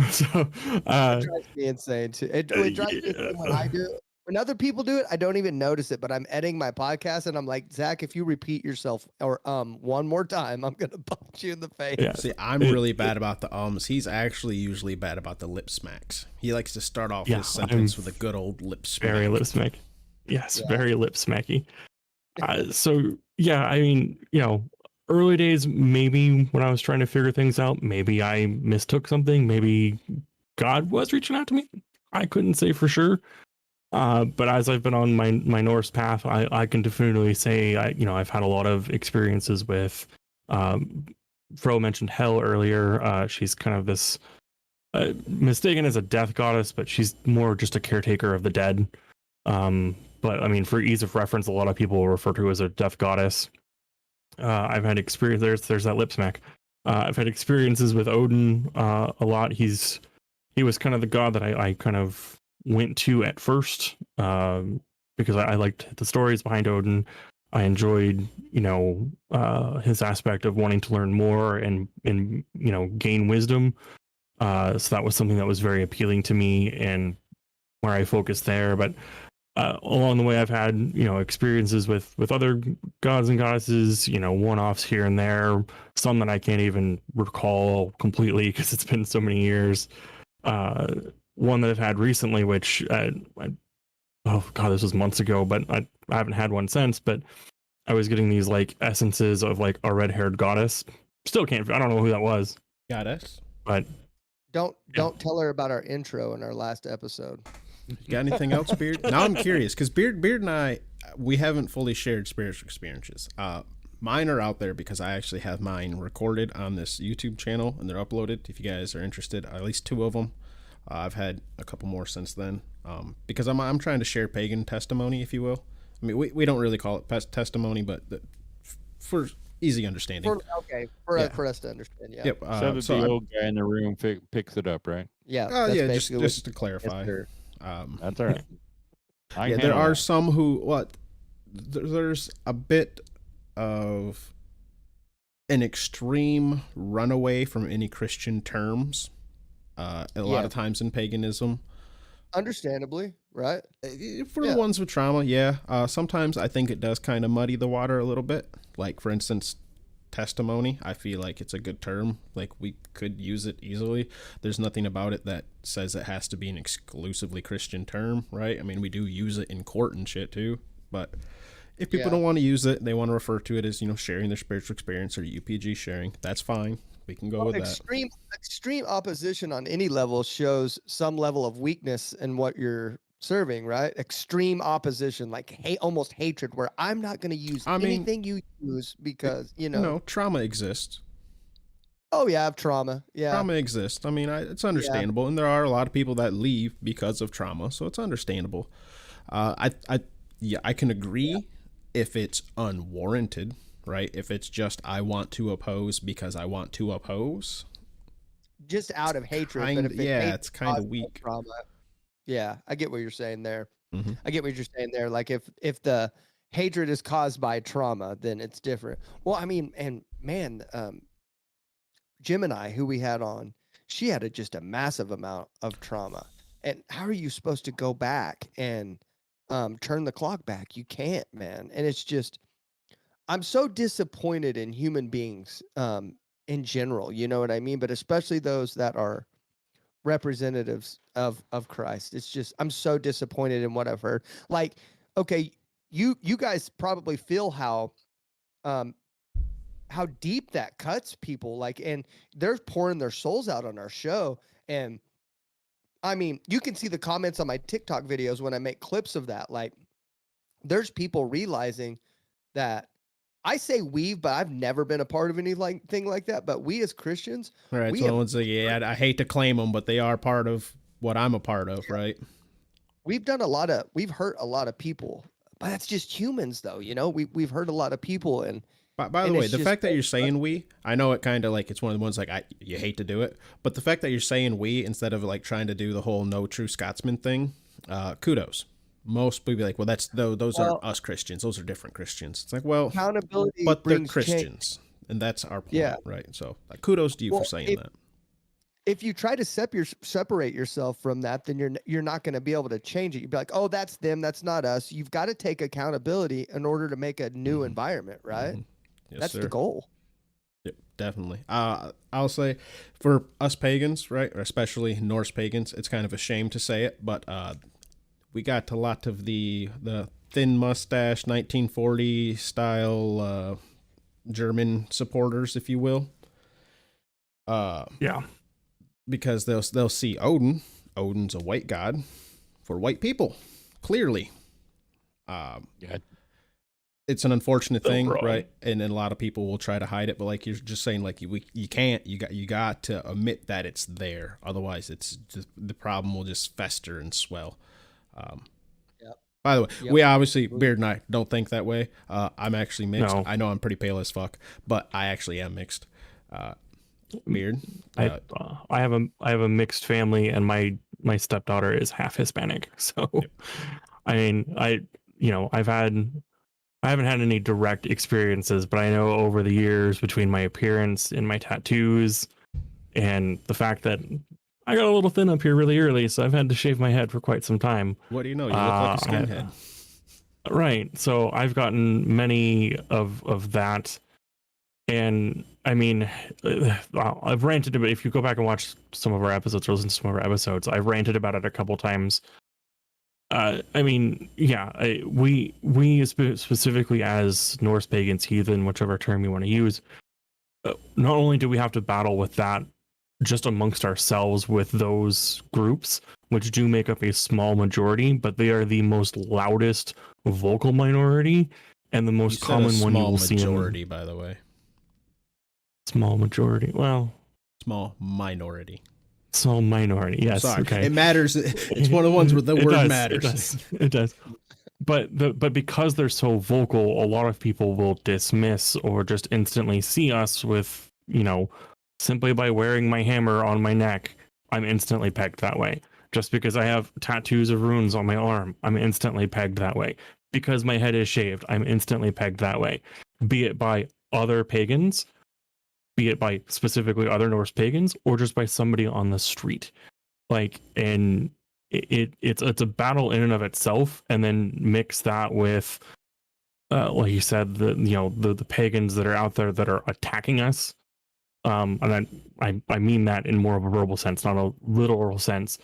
So it drives me insane too. It drives me insane when I do it. When other people do it, I don't even notice it, but I'm editing my podcast and I'm like, Zach, if you repeat yourself or one more time, I'm gonna punch you in the face. Yeah. See, I'm really bad about the ums. He's actually usually bad about the lip smacks. He likes to start off his sentence with a good old lip smack. Very lip smack. Yes, very lip smacky. So yeah, I mean, you know, early days, maybe when I was trying to figure things out, maybe I mistook something. Maybe God was reaching out to me. I couldn't say for sure. But as I've been on my Norse path, I can definitively say I've had a lot of experiences with. Fro mentioned Hel earlier. She's kind of this mistaken as a death goddess, but she's more just a caretaker of the dead. But I mean, for ease of reference, a lot of people refer to her as a death goddess. I've had experience. There's that lip smack. I've had experiences with Odin a lot. He was kind of the god that I kind of went to at first because I liked the stories behind Odin. I enjoyed, you know, his aspect of wanting to learn more and you know, gain wisdom. So that was something that was very appealing to me and where I focused there. But along the way, I've had, you know, experiences with other gods and goddesses, you know, one-offs here and there, some that I can't even recall completely because it's been so many years. One that I've had recently, which, oh God, this was months ago, but I haven't had one since, but I was getting these like essences of like a red-haired goddess. Still can't, I don't know who that was. Goddess. But Don't tell her about our intro in our last episode. You got anything else, Beard? Now I'm curious because Beard and I, we haven't fully shared spiritual experiences. Mine are out there because I actually have mine recorded on this YouTube channel and they're uploaded. If you guys are interested, at least 2 of them. I've had a couple more since then because I'm trying to share pagan testimony, if you will. I mean, we don't really call it testimony, but for easy understanding. For us to understand, yeah. Yep. So the old guy in the room picks it up, right? Yeah. Yeah, just to clarify. That's all right. Yeah, there are some who there's a bit of an extreme runaway from any Christian terms a lot of times in paganism. Understandably, right? For the ones with trauma, yeah. Sometimes I think it does kind of muddy the water a little bit. Like, for instance, testimony, I feel like it's a good term. Like, we could use it easily. There's nothing about it that says it has to be an exclusively Christian term, right? I mean, we do use it in court and shit too, but if people don't want to use it, they want to refer to it as, you know, sharing their spiritual experience or UPG sharing, that's fine. We can go with that. Extreme opposition on any level shows some level of weakness in what you're serving, right? Extreme opposition, like almost hatred, where I'm not going to use anything you use because, you know. No, trauma exists. Oh, yeah, I have trauma. Yeah. Trauma exists. I mean, it's understandable. And there are a lot of people that leave because of trauma. So it's understandable. I can agree if it's unwarranted, right? If it's just I want to oppose because I want to oppose, just out of hatred. But if it's kind of weak. Trauma, yeah, I get what you're saying there. Mm-hmm. I get what you're saying there. Like if the hatred is caused by trauma, then it's different. Well, I mean, and man, Gemini, who we had on, she had just a massive amount of trauma. And how are you supposed to go back and turn the clock back? You can't, man. And it's just, I'm so disappointed in human beings in general. You know what I mean? But especially those that are representatives of Christ. It's just, I'm so disappointed in what I've heard. Like, okay, you guys probably feel how deep that cuts people, like, and they're pouring their souls out on our show. And I mean, you can see the comments on my TikTok videos when I make clips of that. Like, there's people realizing that I say we've, but I've never been a part of anything like that. But we as Christians, right? So someone say, yeah, I hate to claim them, but they are part of what I'm a part of, right? We've hurt a lot of people, but that's just humans, though. You know, we've hurt a lot of people. And by the way, the fact that you're saying we, I know it kind of like it's one of the ones like you hate to do it, but the fact that you're saying we instead of like trying to do the whole no true Scotsman thing, kudos. Most people be like, well, those are us Christians. Those are different Christians. It's like, well, accountability, but they're Christians, and that's our point, right? So, kudos to you for saying that. If you try to separate yourself from that, then you're not going to be able to change it. You'd be like, oh, that's them, that's not us. You've got to take accountability in order to make a new environment, right? Mm-hmm. Yes, that's sir. the goal. Yep, definitely. I'll say for us pagans, right, or especially Norse pagans, it's kind of a shame to say it, but we got a lot of the thin mustache 1940 style German supporters, if you will. Yeah, because they'll see Odin. Odin's a white god for white people, clearly. Yeah. It's an unfortunate thing, right? And then a lot of people will try to hide it, but like you're just saying, like you can't. You got to admit that it's there. Otherwise, it's just, the problem will just fester and swell. By the way, we obviously, Beard and I don't think that way. I'm actually mixed. No. I know I'm pretty pale as fuck, but I actually am mixed. Beard, I have a mixed family, and my stepdaughter is half Hispanic. So, yep. I mean, I haven't had any direct experiences, but I know over the years between my appearance and my tattoos and the fact that I got a little thin up here really early, so I've had to shave my head for quite some time. What do you know? You look like a skinhead. Right. So I've gotten many of that. And I mean, I've ranted about, if you go back and watch some of our episodes or listen to some of our episodes, I've ranted about it a couple times. I mean, yeah, we specifically as Norse pagans, heathen, whichever term you want to use, not only do we have to battle with that just amongst ourselves with those groups, which do make up a small majority, but they are the most loudest vocal minority and the most common one you will see. Small majority, by the way. Small majority. Well, small minority. Small minority. Yes. Sorry. Okay. It matters. It's one of the ones where the word matters. It does. But because they're so vocal, a lot of people will dismiss or just instantly see us with, simply by wearing my hammer on my neck, I'm instantly pegged that way. Just because I have tattoos of runes on my arm, I'm instantly pegged that way. Because my head is shaved, I'm instantly pegged that way. Be it by other pagans, be it by specifically other Norse pagans, or just by somebody on the street. And it's a battle in and of itself, and then mix that with, like you said, the pagans that are out there that are attacking us. And I mean that in more of a verbal sense, not a literal sense,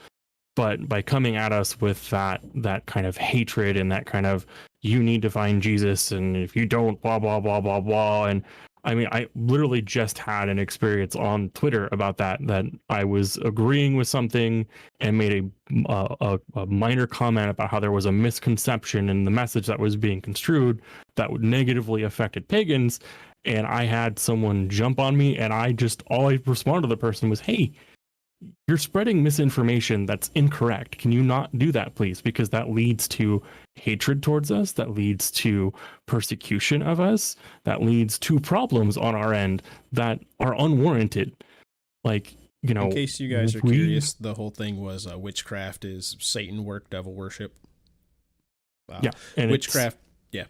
but by coming at us with that kind of hatred and that kind of, you need to find Jesus, and if you don't, blah blah blah blah blah. And I mean, I literally just had an experience on Twitter about that I was agreeing with something and made a minor comment about how there was a misconception in the message that was being construed that would negatively affected pagans. And I had someone jump on me, and all I responded to the person was, hey, you're spreading misinformation that's incorrect. Can you not do that, please? Because that leads to hatred towards us, that leads to persecution of us, that leads to problems on our end that are unwarranted. Like, you know, In case you guys are curious, the whole thing was witchcraft is Satan work, devil worship. Yeah, and witchcraft. Yeah,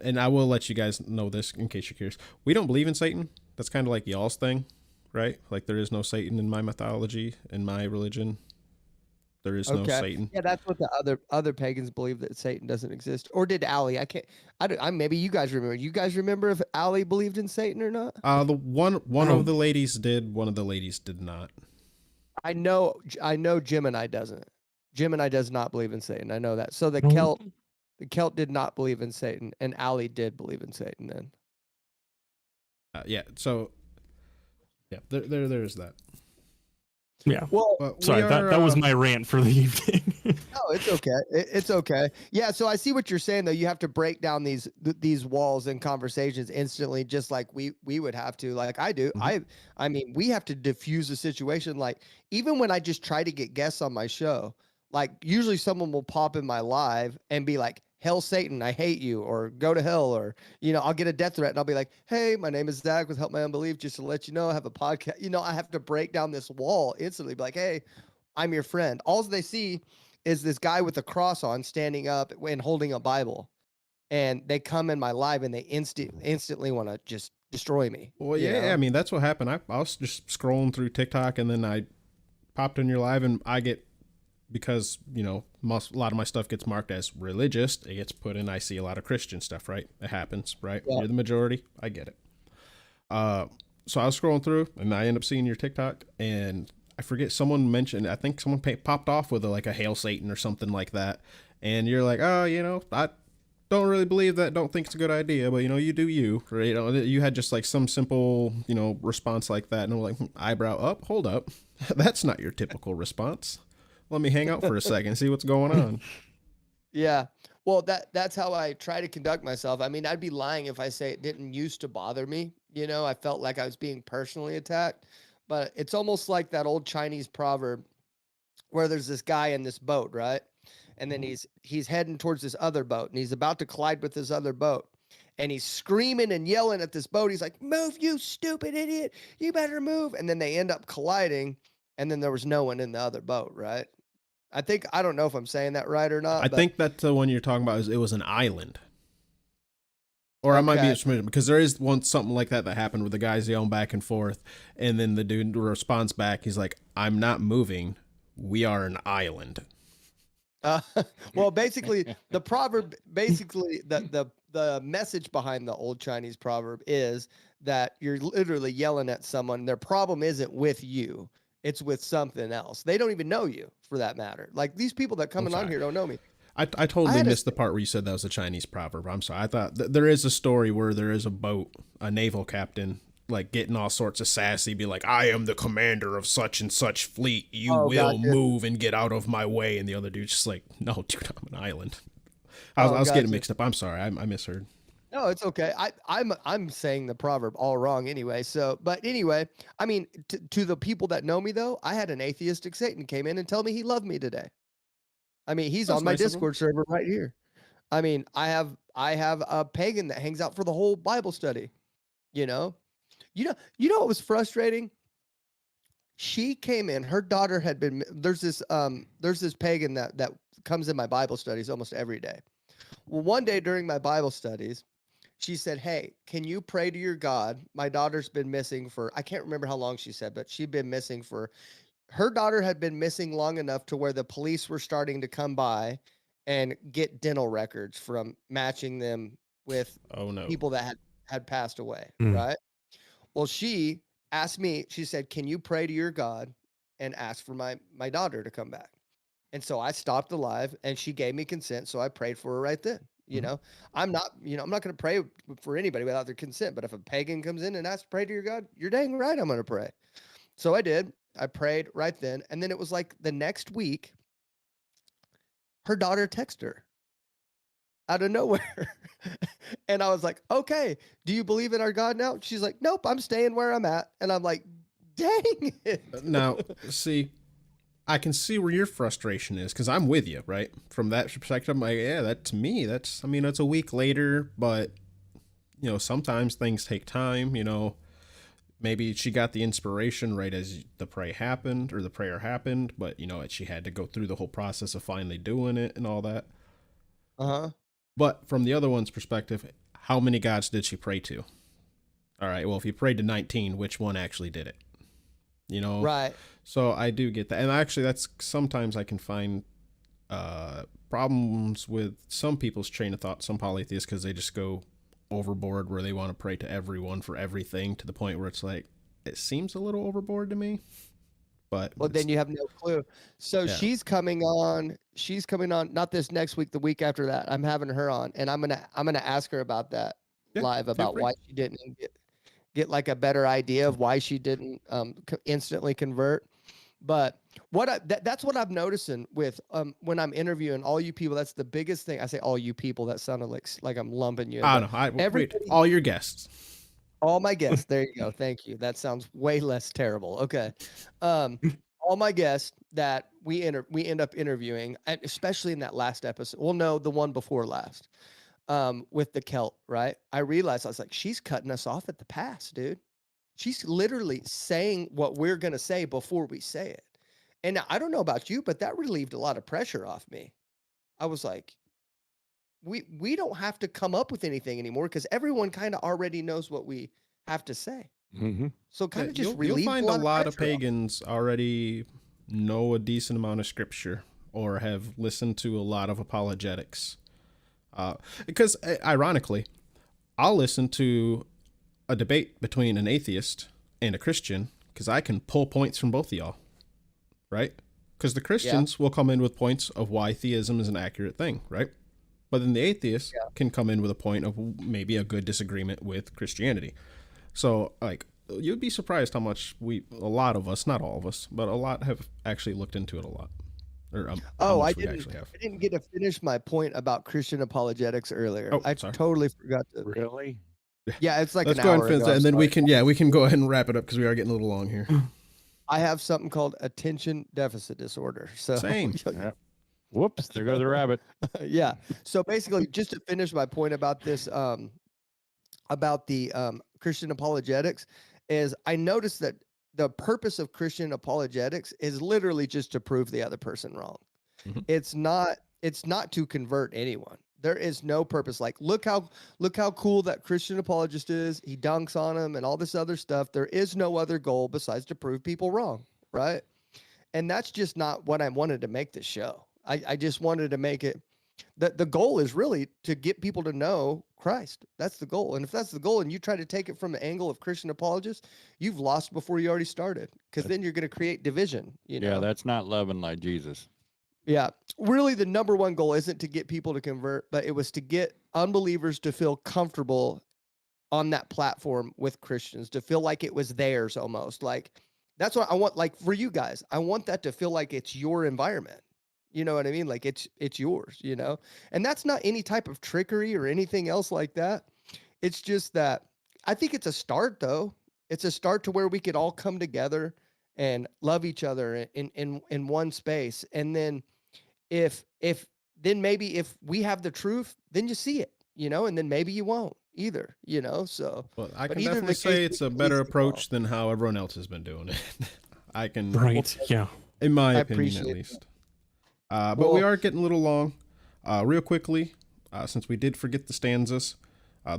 and I will let you guys know this in case you're curious. We don't believe in Satan. That's kind of like y'all's thing, right? Like there is no Satan in my mythology, in my religion. There is no Satan. Yeah, that's what the other pagans believe, that Satan doesn't exist. Or did Allie? Maybe you guys remember. You guys remember if Allie believed in Satan or not? The one of the ladies did. One of the ladies did not. I know Gemini doesn't. Gemini does not believe in Satan. I know that. So the Celt did not believe in Satan, and Allie did believe in Satan then. Yeah. So, yeah, there's that. Yeah. Well, sorry, that was my rant for the evening. No, it's okay. It's okay. Yeah. So I see what you're saying, though. You have to break down these walls and conversations instantly, just like we would have to, like I do. Mm-hmm. I mean, we have to diffuse the situation. Like even when I just try to get guests on my show, like usually someone will pop in my live and be like, "Hell, Satan, I hate you," or "Go to hell," or I'll get a death threat and I'll be like, "Hey, my name is Zach with Help My Unbelief. Just to let you know, I have a podcast." I have to break down this wall instantly. Be like, "Hey, I'm your friend." All they see is this guy with a cross on, standing up and holding a Bible, and they come in my live and they instantly want to just destroy me. Well, yeah, I mean that's what happened. I was just scrolling through TikTok and then I popped in your live and I get. Because, a lot of my stuff gets marked as religious, it gets put in, I see a lot of Christian stuff, right? It happens, right? Yeah. You're the majority. I get it. So I was scrolling through and I end up seeing your TikTok and I forget, someone mentioned, I think someone popped off with a Hail Satan or something like that. And you're like, oh, I don't really believe that, don't think it's a good idea, but you do you, right? You had just like some simple, response like that. And I'm like, eyebrow up, hold up. That's not your typical response. Let me hang out for a second, see what's going on. Yeah. Well, that's how I try to conduct myself. I mean, I'd be lying if I say it didn't used to bother me. I felt like I was being personally attacked, but it's almost like that old Chinese proverb where there's this guy in this boat, right? And then he's heading towards this other boat and he's about to collide with this other boat. And he's screaming and yelling at this boat. He's like, "Move, you stupid idiot. You better move." And then they end up colliding. And then there was no one in the other boat, right? I don't know if I'm saying that right or not. I think that the one you're talking about it was an island. Or I might be familiar because there is something like that happened where the guy's yelling back and forth. And then the dude responds back. He's like, "I'm not moving. We are an island." Well, basically, the proverb, the message behind the old Chinese proverb is that you're literally yelling at someone. Their problem isn't with you. It's with something else. They don't even know you, for that matter. Like these people that coming on here don't know me. I totally missed the part where you said that was a Chinese proverb. I'm sorry. I thought there is a story where there is a boat, a naval captain, like getting all sorts of sassy, be like, "I am the commander of such and such fleet. You will move and get out of my way." And the other dude's just like, "No, dude, I'm an island." I was getting mixed up. I'm sorry. I misheard. No, it's okay. I'm saying the proverb all wrong anyway. But anyway, I mean, to the people that know me though, I had an atheistic Satan came in and tell me he loved me today. I mean, he's on my Discord server right here. I mean, I have a pagan that hangs out for the whole Bible study. You know what was frustrating? She came in, her daughter had been, there's this pagan that comes in my Bible studies almost every day. Well, one day during my Bible studies, she said, "Hey, can you pray to your God? My daughter's been missing for," I can't remember how long she said, but she'd been missing her daughter had been missing long enough to where the police were starting to come by and get dental records from matching them with people that had passed away, right? Well, she asked me, she said, "Can you pray to your God and ask for my daughter to come back?" And so I stopped the live and she gave me consent. So I prayed for her right then. I'm not going to pray for anybody without their consent. But if a pagan comes in and asks to pray to your God, you're dang right I'm going to pray. So I did. I prayed right then. And then it was like the next week, her daughter texted her out of nowhere. And I was like, "Okay, do you believe in our God now?" She's like, "Nope, I'm staying where I'm at." And I'm like, Dang it. Now, see, I can see where your frustration is because I'm with you, right? From that perspective, I'm like, yeah, that to me, that's, I mean, it's a week later, but, you know, sometimes things take time, you know. Maybe she got the inspiration right as the prayer happened, but, you know, she had to go through the whole process of finally doing it and all that. Uh-huh. But from the other one's perspective, how many gods did she pray to? All right, well, if you prayed to 19, which one actually did it? You know? Right. So I do get that. And actually, that's sometimes I can find problems with some people's train of thought, some polytheists, because they just go overboard where they want to pray to everyone for everything to the point where it's like, it seems a little overboard to me. But well, then you have no clue. So Yeah. she's coming on not this next week, the week after that. I'm having her on, and I'm gonna ask her about that Yeah, live, feel about free. why she didn't get like a better idea of why she didn't instantly convert. But that's what I'm noticing with when I'm interviewing all you people. That's the biggest thing. I say all you people. That sounded like I'm lumping you in. I but don't know. Wait, everybody- all your guests. all my guests. There you go. Thank you. That sounds way less terrible. Okay. All my guests that we end up interviewing, and especially in that last episode. Well, no, the one before last, with the Celt, right? I realized I was like, she's cutting us off at the pass, dude. She's literally saying what we're gonna say before we say it. And I don't know about you, but that relieved a lot of pressure off me. I was like, we don't have to come up with anything anymore because everyone kind of already knows what we have to say. Mm-hmm. So kind Yeah, of just you'll relieve find a lot of pressure off. pagans already know a decent amount of scripture or have listened to a lot of apologetics. Because ironically, I'll listen to a debate between an atheist and a Christian because I can pull points from both of y'all, right? Because the Christians will come in with points of why theism is an accurate thing, right? But then the atheist can come in with a point of maybe a good disagreement with Christianity. So, like, you'd be surprised how much a lot of us, not all of us, but a lot have actually looked into it a lot. Or how I much we actually have. didn't get to finish my point about Christian apologetics earlier. Oh, I sorry. totally forgot to. Really? Yeah, it's like Let's an go ahead hour and finish ago. that, I'm and then sorry. we can go ahead and wrap it up because we are getting a little long here. I have something called attention deficit disorder. So Same. Yep. Whoops! There goes the rabbit. yeah. So basically, just to finish my point about this, about the Christian apologetics, is I noticed that the purpose of Christian apologetics is literally just to prove the other person wrong. Mhm. It's not to convert anyone. There is no purpose. Like, look how cool that Christian apologist is. He dunks on him and all this other stuff. There is no other goal besides to prove people wrong, right? And that's just not what I wanted to make this show. I just wanted to make it that the goal is really to get people to know Christ. That's the goal. And if that's the goal and you try to take it from the angle of Christian apologists, you've lost before you already started, because then you're going to create division. You know? Yeah, that's not loving like Jesus. Yeah. Really, the number one goal isn't to get people to convert, but it was to get unbelievers to feel comfortable on that platform with Christians, to feel like it was theirs almost. Like, that's what I want. Like, for you guys, I want that to feel like it's your environment. You know what I mean? Like it's yours, you know? And that's not any type of trickery or anything else like that. It's just that I think it's a start, though. It's a start to where we could all come together and love each other in one space. And then if maybe if we have the truth, then you see it, you know, and then maybe you won't either, you know? So Well, I but can either definitely the case, say we it's can a at better least evolve. approach than how everyone else has been doing it. I can, Right. Yeah. in my I opinion at appreciate least. But we Well- are getting a little long. Real quickly, since we did forget the stanzas,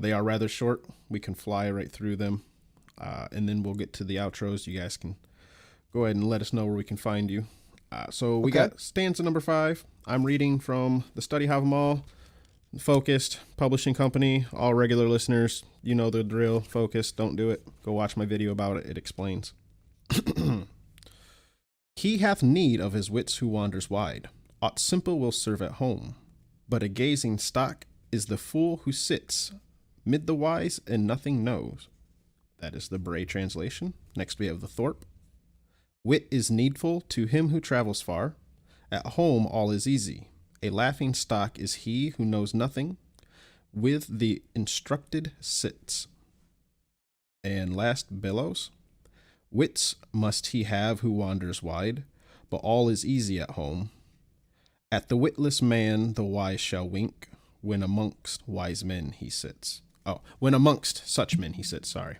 they are rather short. We can fly right through them. And then we'll get to the outros. You guys can go ahead and let us know where we can find you. So we Okay. got stanza number 5. I'm reading from the Study Have 'Em All, Focused Publishing Company. All regular listeners, you know the drill. Focused, don't do it. Go watch my video about it. It explains. He hath need of his wits who wanders wide. Aught simple will serve at home. But a gazing stock is the fool who sits mid the wise and nothing knows. That is the Bray translation. Next we have the Thorpe. Wit is needful to him who travels far. At home all is easy. A laughing stock is he who knows nothing. With the instructed sits. And last, Bellows. Wits must he have who wanders wide, but all is easy at home. At the witless man the wise shall wink, when amongst wise men he sits. Oh, when amongst such men he sits, sorry.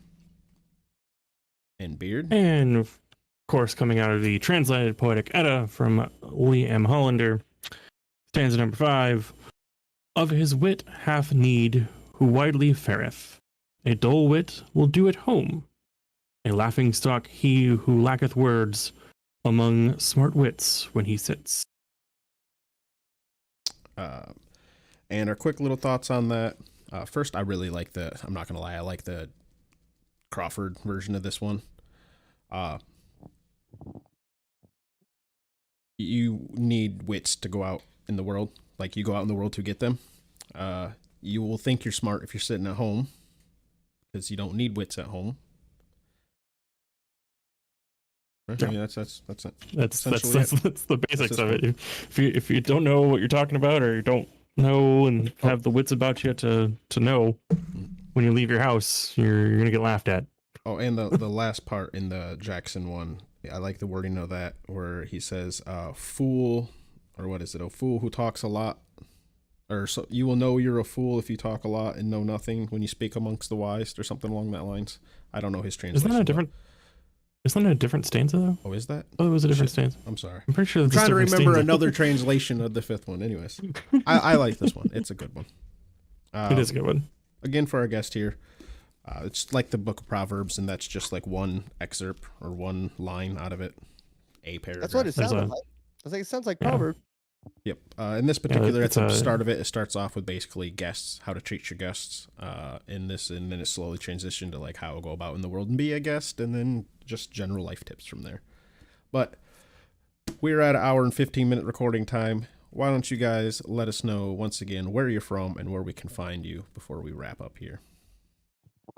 And Beard? And of course, coming out of the translated Poetic Edda from Lee M. Hollander, stanza number 5. Of his wit hath need who widely fareth. A dull wit will do at home. A laughing stock he who lacketh words among smart wits when he sits. And our quick little thoughts on that. First, I really like I'm not going to lie, I like the Crawford version of this one. You need wits to go out in the world. Like, you go out in the world to get them. You will think you're smart if you're sitting at home, because you don't need wits at home. Right? Yeah. I mean, that's it. That's the basics of it. If you don't know what you're talking about, or you don't know and have the wits about you to know, when you leave your house, you're gonna get laughed at. Oh, and the last part in the Jackson one, I like the wording of that, where he says, fool, or what is it? A fool who talks a lot, or so you will know you're a fool if you talk a lot and know nothing when you speak amongst the wise, or something along that lines. I don't know his translation. Isn't that a different stanza though? Oh, is that? Oh, it was a different stanza. I'm sorry. I'm pretty sure I'm that's trying to remember stanza. another translation of the 5th one. Anyways, I like this one. It's a good one. It is a good one. Again, for our guest here, it's like the Book of Proverbs, and that's just like one excerpt or one line out of it, a paragraph. That's what it sounds like. I was like, it sounds like Proverbs. Yep. In this particular, it's at the start of it, it starts off with basically guests, how to treat your guests. In this, and then it slowly transitioned to like how to go about in the world and be a guest, and then just general life tips from there. But we're at an hour and 15-minute recording time. Why don't you guys let us know once again where you're from and where we can find you before we wrap up here?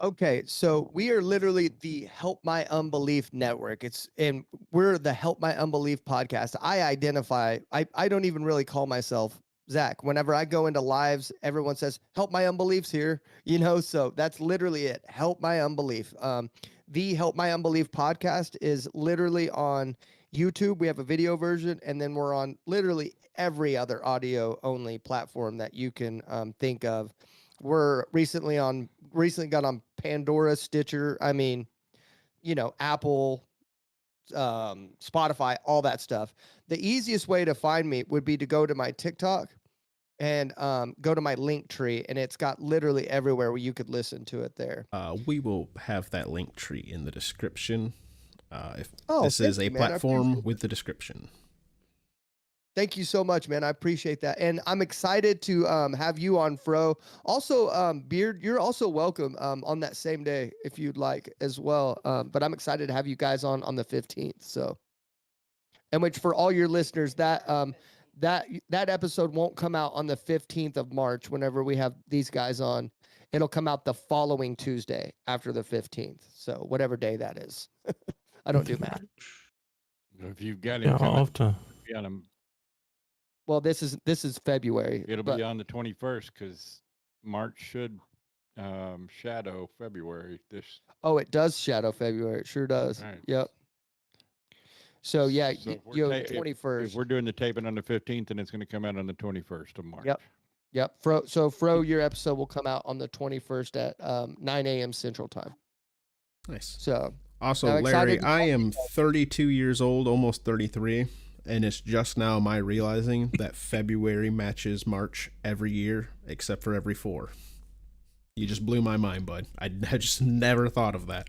Okay, so we are literally the Help My Unbelief network. And we're the Help My Unbelief podcast. I don't even really call myself Zach. Whenever I go into lives, everyone says, Help My Unbelief's here, so that's literally it. Help My Unbelief. The Help My Unbelief podcast is literally on YouTube. We have a video version, and then we're on literally every other audio only platform that you can think of. We're recently got on Pandora, Stitcher. I mean, Apple, Spotify, all that stuff. The easiest way to find me would be to go to my TikTok and go to my Linktree, and it's got literally everywhere where you could listen to it there. We will have that Linktree in the description. This thank is a you, man. platform with the description. Thank you so much, man. I appreciate that. And I'm excited to have you on, Fro. Also, Beard, you're also welcome on that same day if you'd like as well. But I'm excited to have you guys on the 15th. So, and which for all your listeners, that episode won't come out on the 15th of March whenever we have these guys on. It'll come out the following Tuesday after the 15th. So whatever day that is. I don't do math. If you've got Yeah, it, I'll have to. Well, this is February. It'll be on the 21st because March should shadow February. Oh, it does shadow February. It sure does. Right. Yep. So yeah, So if we're 21st. If we're doing the taping on the 15th, and it's going to come out on the 21st of March. Yep. Fro, your episode will come out on the 21st at 9 a.m. Central Time. Nice. So Also, I'm Larry, excited. I am 32 years old, almost 33. And it's just now my realizing that February matches March every year, except for every 4. You just blew my mind, bud. I just never thought of that.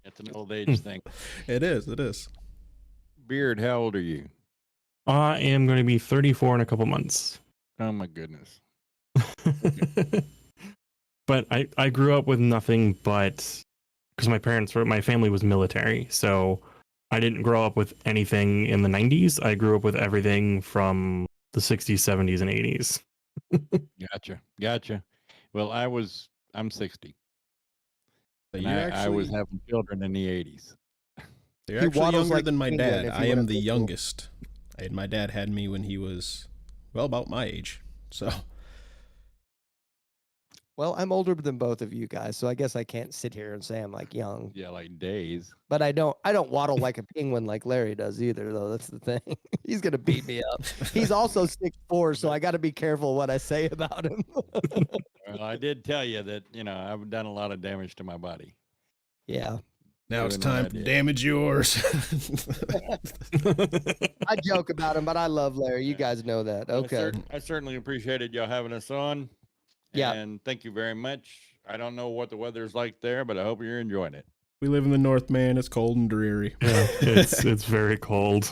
It's an old age thing. It is. Beard, how old are you? I am going to be 34 in a couple months. Oh my goodness. But I grew up with nothing but, because my family was military, so I didn't grow up with anything in the 90s. I grew up with everything from the 60s, 70s, and 80s. Gotcha. Well, I'm 60. So And I was having children in the 80s. You're He actually waddles younger like than my England dad. if he I went am up the to school. youngest. My dad had me when he was, about my age. So Well, I'm older than both of you guys, so I guess I can't sit here and say I'm like young. Yeah, like days. But I don't waddle like a penguin like Larry does either, though. That's the thing. He's gonna beat me up. He's also 6'4", so I got to be careful what I say about him. Well, I did tell you that, I've done a lot of damage to my body. Yeah. Now it's Doing what I time to did. damage yours. I joke about him, but I love Larry. You guys know that. Okay. I certainly appreciated y'all having us on. Yeah. And thank you very much. I don't know what the weather's like there, but I hope you're enjoying it. We live in the North, man. It's cold and dreary. Yeah, it's very cold.